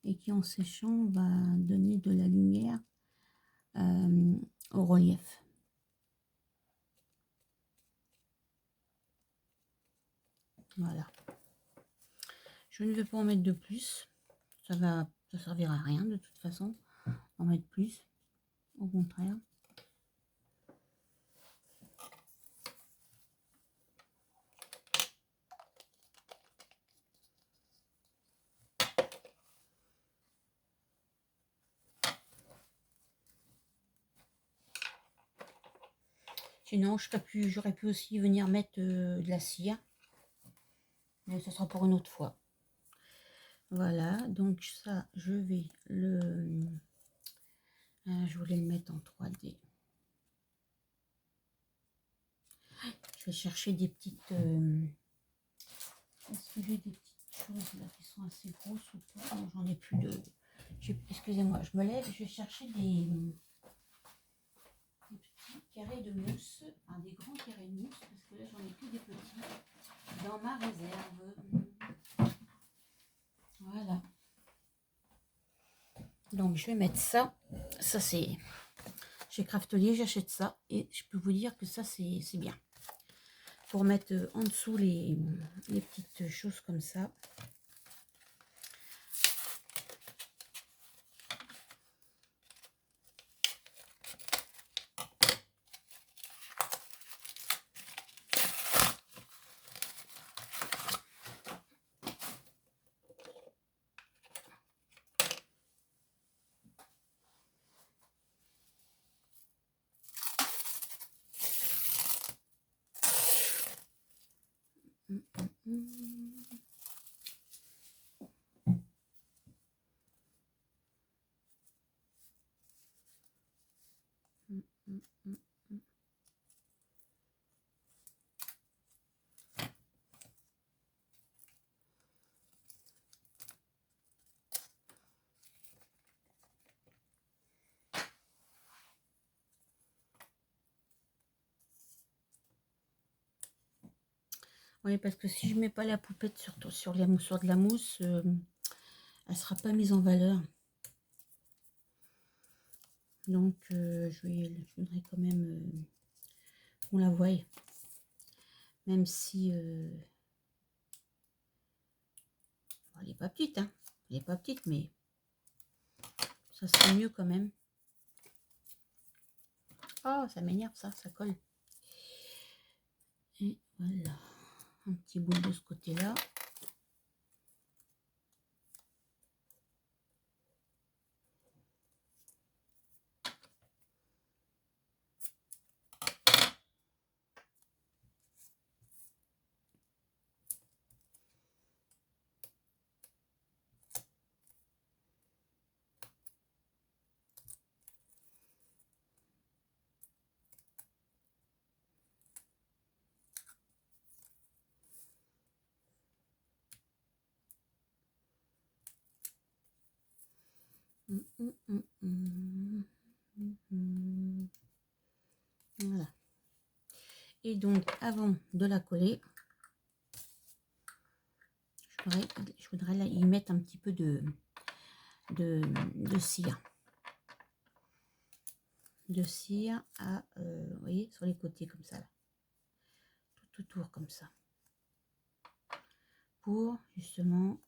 Et qui en séchant va donner de la lumière au relief. Voilà. Je ne vais pas en mettre de plus. Ça servira à rien de toute façon. En mettre plus. Au contraire. Sinon, j'aurais pu aussi venir mettre de la cire. Mais ce sera pour une autre fois. Voilà, donc ça, je vais je voulais le mettre en 3D. Je vais chercher des petites... Est-ce que j'ai des petites choses là qui sont assez grosses ou pas? Non, j'en ai plus de... Excusez-moi, je me lève, je vais chercher des petits carrés de mousse, enfin des grands carrés de mousse, parce que là j'en ai plus des petits dans ma réserve. Voilà. Donc je vais mettre ça. Ça c'est... Chez Craftelier, j'achète ça et je peux vous dire que ça c'est bien. Pour mettre en dessous les petites choses comme ça. Oui, parce que si je mets pas la poupette sur de la mousse, elle sera pas mise en valeur. Donc, je voudrais quand même qu'on la voie. Même si elle n'est pas petite, hein. Elle n'est pas petite, mais ça serait mieux quand même. Oh, ça m'énerve ça colle. Et voilà, un petit bout de ce côté-là. Voilà. Et donc, avant de la coller, je voudrais là, y mettre un petit peu de cire. De cire à, vous voyez, sur les côtés comme ça, là. Tout autour comme ça. Pour justement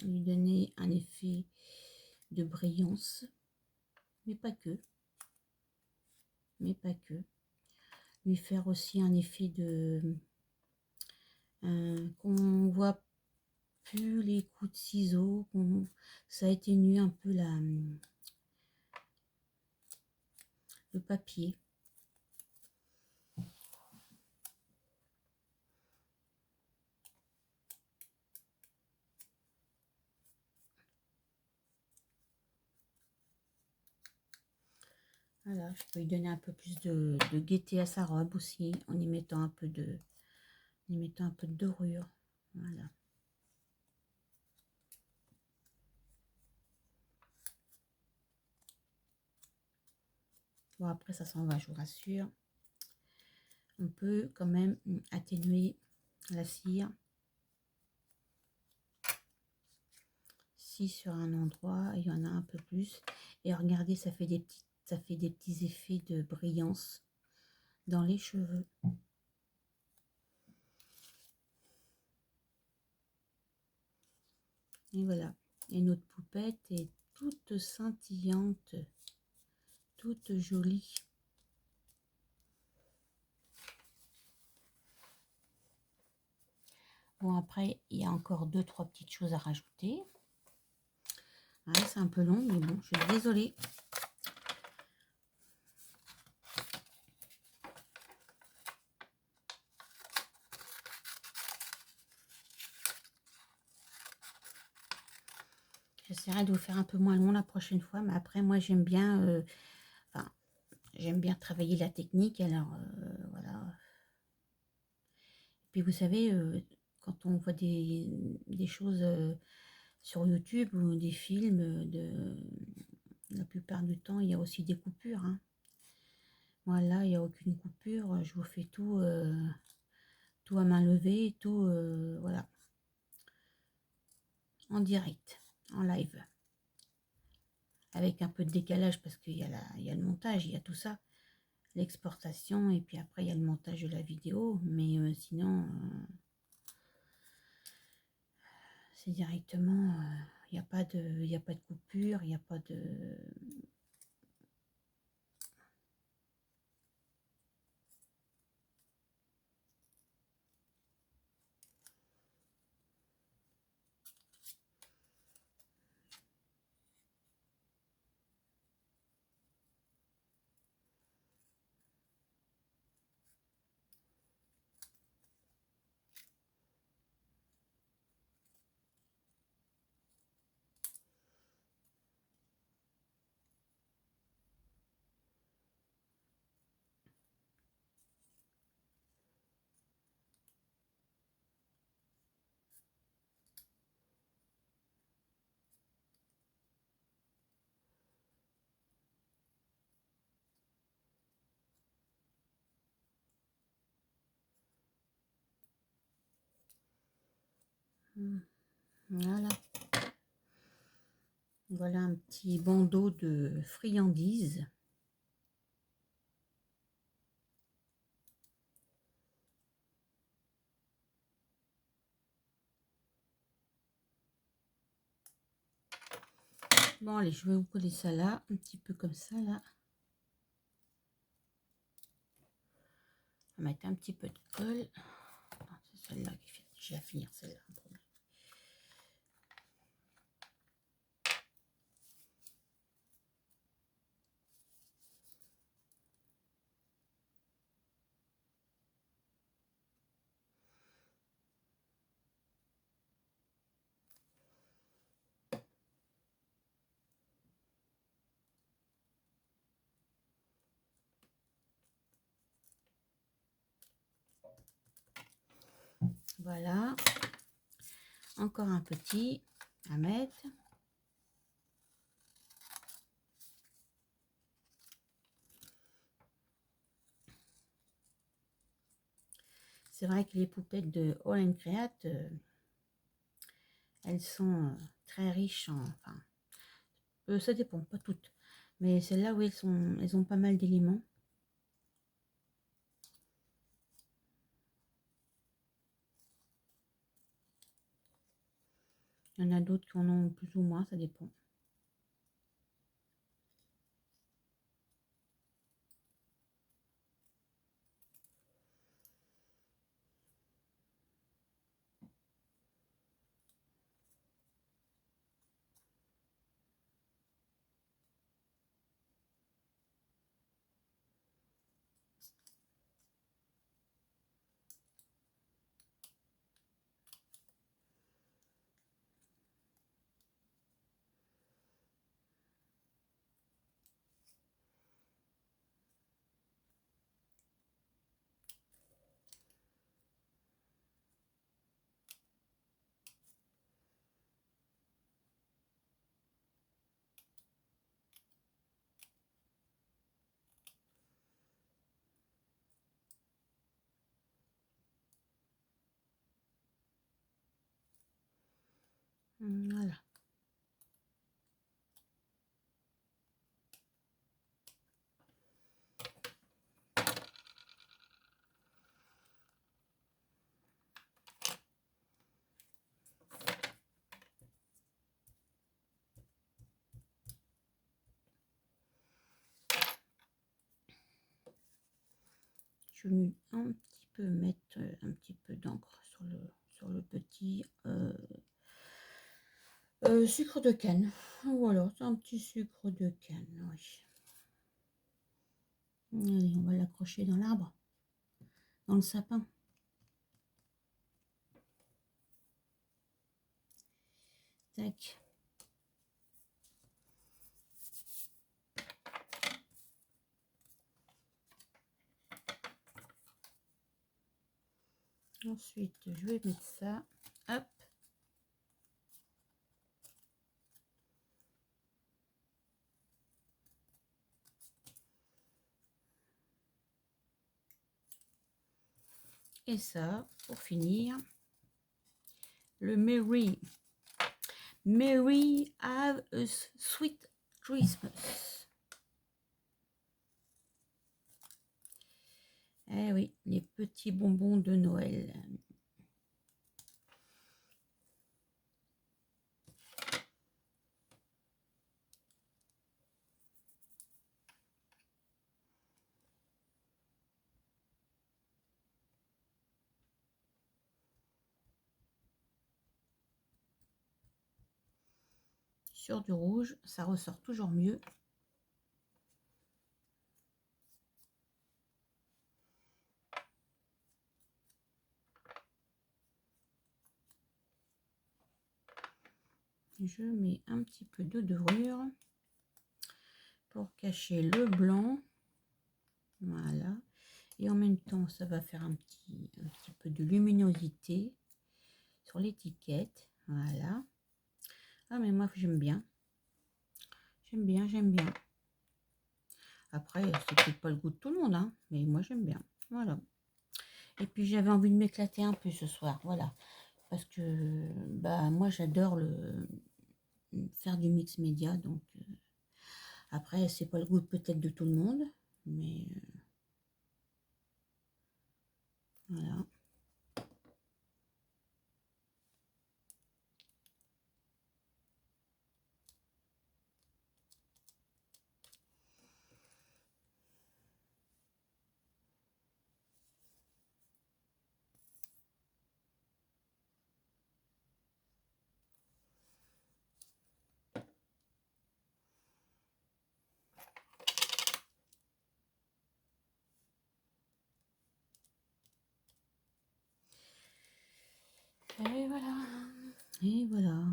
lui donner un effet de brillance, mais pas que. Lui faire aussi un effet de... qu'on voit plus les coups de ciseaux, ça atténue un peu le papier. Voilà, je peux lui donner un peu plus de gaieté à sa robe aussi, en y mettant un peu de dorure. Voilà. Bon, après, ça s'en va, je vous rassure. On peut quand même atténuer la cire. Si sur un endroit, il y en a un peu plus. Et regardez, ça fait des petits effets de brillance dans les cheveux. Et voilà. Et notre poupette est toute scintillante, toute jolie. Bon, après, il y a encore 2-3 petites choses à rajouter. Ouais, c'est un peu long, mais bon, je suis désolée. J'essaierai de vous faire un peu moins long la prochaine fois, mais après, moi, j'aime bien, enfin, j'aime bien travailler la technique, alors voilà. Puis vous savez, quand on voit des choses sur YouTube ou des films, la plupart du temps, il y a aussi des coupures. Hein. Moi, là, il n'y a aucune coupure. Je vous fais tout, tout à main levée, tout, voilà, en direct, en live. Avec un peu de décalage parce qu'il y a il y a le montage, il y a tout ça. L'exportation, et puis après, il y a le montage de la vidéo. Mais sinon, c'est directement, il n'y a pas de coupure, il n'y a pas de... Voilà. Voilà un petit bandeau de friandises. Bon, allez, je vais vous coller ça là, un petit peu comme ça, là. On va mettre un petit peu de colle. C'est celle-là qui fait... Je vais finir celle-là. Voilà. Encore un petit à mettre. C'est vrai que les poupettes de All Create, elles sont très riches en... Enfin, ça dépend, pas toutes. Mais celles-là, oui, elles ont pas mal d'éléments. Il y en a d'autres qui en ont plus ou moins, ça dépend. Voilà. Je vais un petit peu mettre un petit peu d'encre sur le petit sucre de canne. Voilà, c'est un petit sucre de canne, oui. Allez, on va l'accrocher dans l'arbre, dans le sapin. Tac. Ensuite, je vais mettre ça. Hop. Et ça, pour finir, le Merry have a sweet Christmas. Eh oui, les petits bonbons de Noël. Sur du rouge, ça ressort toujours mieux. Je mets un petit peu d'eau de dorure pour cacher le blanc. Voilà. Et en même temps, ça va faire un petit peu de luminosité sur l'étiquette. Voilà. Ah, mais moi, j'aime bien. J'aime bien, j'aime bien. Après, c'est peut-être pas le goût de tout le monde, hein, mais moi, j'aime bien. Voilà. Et puis, j'avais envie de m'éclater un peu ce soir. Voilà. Parce que, bah, moi, j'adore faire du mix média. Donc, après, c'est pas le goût peut-être de tout le monde. Mais, voilà. Et voilà. Et voilà.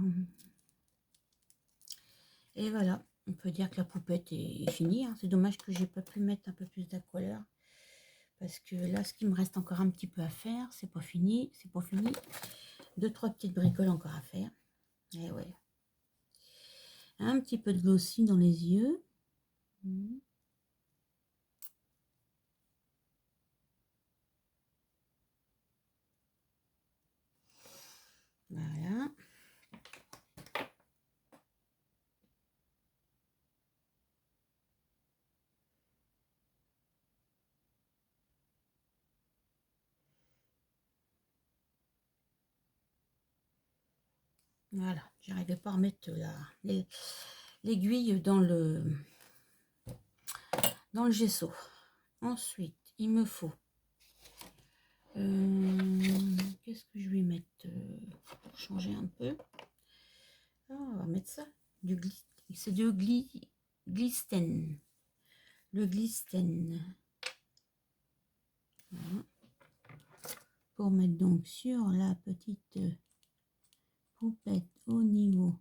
Et voilà. On peut dire que la poupette est finie. Hein. C'est dommage que j'ai pas pu mettre un peu plus d'aquarelle. Parce que là, ce qui me reste encore un petit peu à faire, c'est pas fini. C'est pas fini. 2-3 petites bricoles encore à faire. Et ouais. Un petit peu de glossy dans les yeux. Voilà. Voilà. J'arrivais pas à remettre l'aiguille dans le gesso. Ensuite, il me faut qu'est-ce que je vais mettre pour changer un peu. Ah, on va mettre ça, c'est du glisten, le glisten. Voilà. Pour mettre donc sur la petite poupette au niveau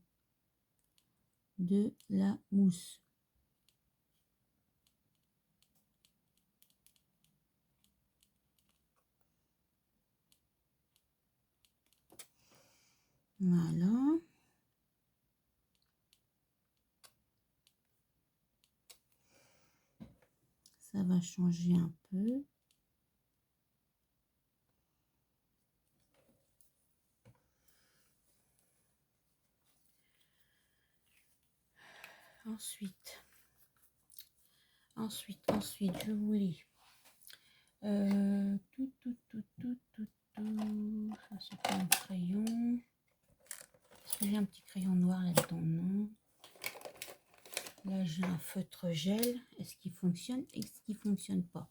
de la mousse. Voilà. Ça va changer un peu. Ensuite, je voulais ça c'est pas un crayon. Est-ce que j'ai un petit crayon noir là-dedans? Non. Là j'ai un feutre gel. Est-ce qu'il fonctionne? Est-ce qu'il fonctionne pas?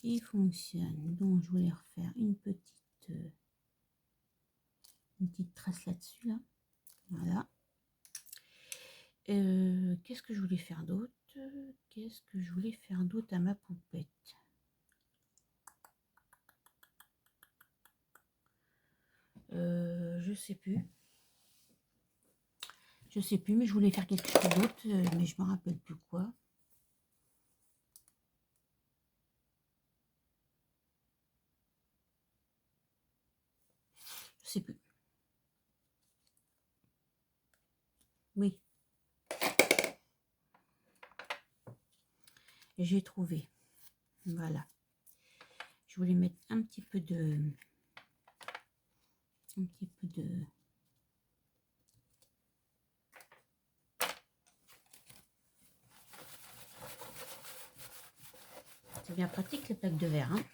Il fonctionne. Donc je voulais refaire une petite trace là-dessus là. Voilà. Qu'est-ce que je voulais faire d'autre? Qu'est-ce que je voulais faire d'autre à ma poupette? Je sais plus. Je sais plus, mais je voulais faire quelque chose d'autre, mais je me rappelle plus quoi. Je sais plus. Oui. J'ai trouvé. Voilà. Je voulais mettre un petit peu de... C'est bien pratique les plaques de verre, hein.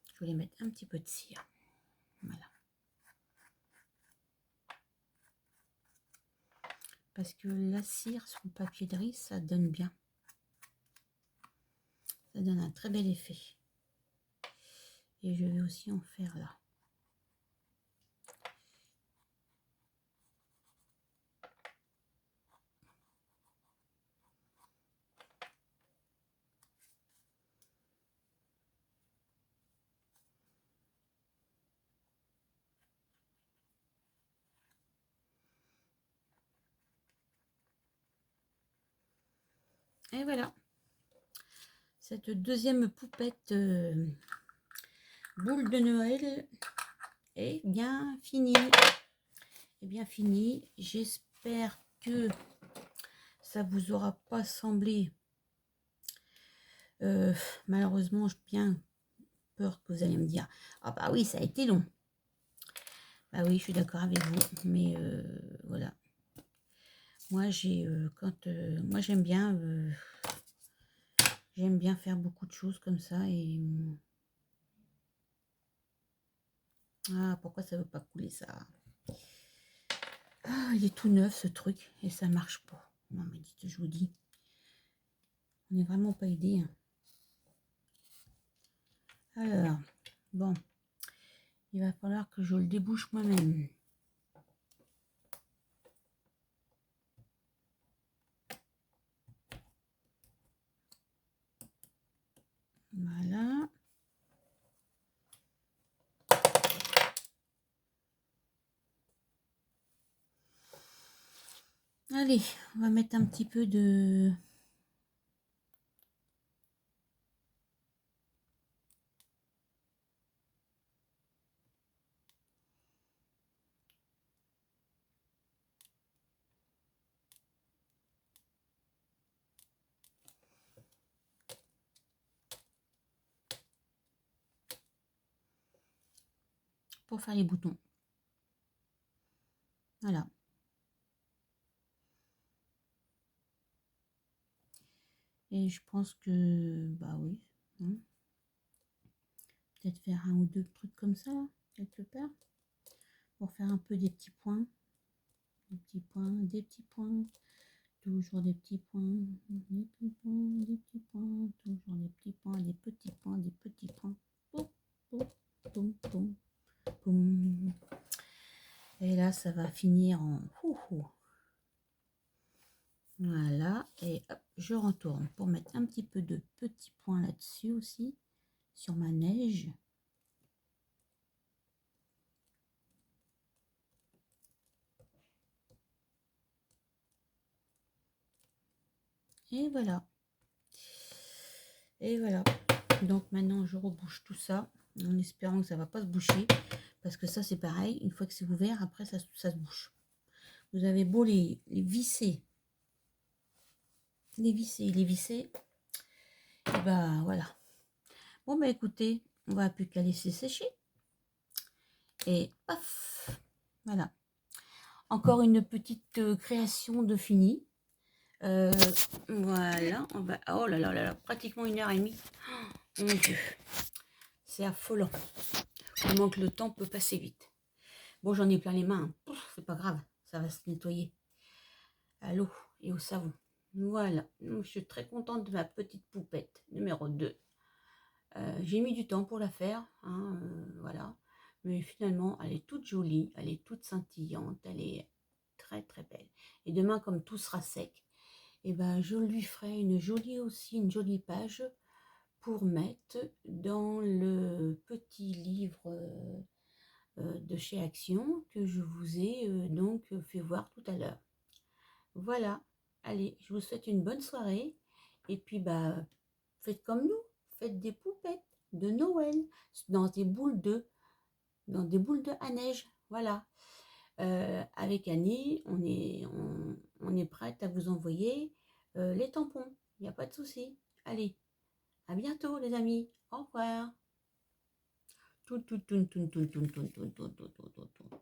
Je voulais mettre un petit peu de cire. Voilà. Parce que la cire sur le papier de riz, ça donne bien. Ça donne un très bel effet. Et je vais aussi en faire là. Et voilà. Cette deuxième poupette boule de Noël est bien finie. Est bien finie. J'espère que ça vous aura pas semblé malheureusement, j'ai bien peur que vous allez me dire ah bah oui, ça a été long. Bah oui, je suis d'accord avec vous, mais voilà. Moi j'ai moi j'aime bien faire beaucoup de choses comme ça. Et ah, pourquoi ça veut pas couler ça? Ah, il est tout neuf ce truc et ça marche pas. Non mais dites, je vous dis, on n'est vraiment pas aidé, hein. Alors bon, il va falloir que je le débouche moi-même. Voilà. Allez, on va mettre un petit peu de... pour faire les boutons. Voilà. Et je pense que, bah oui, hein, peut-être faire un ou deux trucs comme ça, là, quelque part, pour faire un peu des petits points, toujours des petits points, des petits points, des petits points, toujours des petits points, des petits points, des petits points. Poum, poum, poum, poum, poum. Et là, ça va finir en houhou. Voilà, et hop, je retourne pour mettre un petit peu de petits points là-dessus aussi, sur ma neige. Et voilà. Et voilà. Donc maintenant, je rebouche tout ça, en espérant que ça ne va pas se boucher. Parce que ça, c'est pareil. Une fois que c'est ouvert, après, ça se bouche. Vous avez beau les visser. Les visser. Et bah voilà. Bon, bah écoutez, on va plus qu'à laisser sécher. Et paf, voilà. Encore une petite création de fini. Voilà, on va... Oh là là là là, pratiquement 1h30. Oh, mon Dieu, c'est affolant. Vraiment que le temps peut passer vite. Bon, j'en ai plein les mains. C'est pas grave, ça va se nettoyer à l'eau et au savon. Voilà, je suis très contente de ma petite poupette numéro 2. J'ai mis du temps pour la faire, hein, voilà. Mais finalement, elle est toute jolie, elle est toute scintillante, elle est très très belle. Et demain, comme tout sera sec, et ben, je lui ferai une jolie page pour mettre dans le petit livre de chez Action que je vous ai donc fait voir tout à l'heure. Voilà, allez, je vous souhaite une bonne soirée et puis bah faites comme nous, faites des poupettes de Noël dans des boules à neige, voilà. Avec Annie, on est prête à vous envoyer les tampons, il n'y a pas de souci. Allez, à bientôt les amis, au revoir. Tout, tout, tout, tout, tout, tout, tout, tout, tout, tout, tout, tout.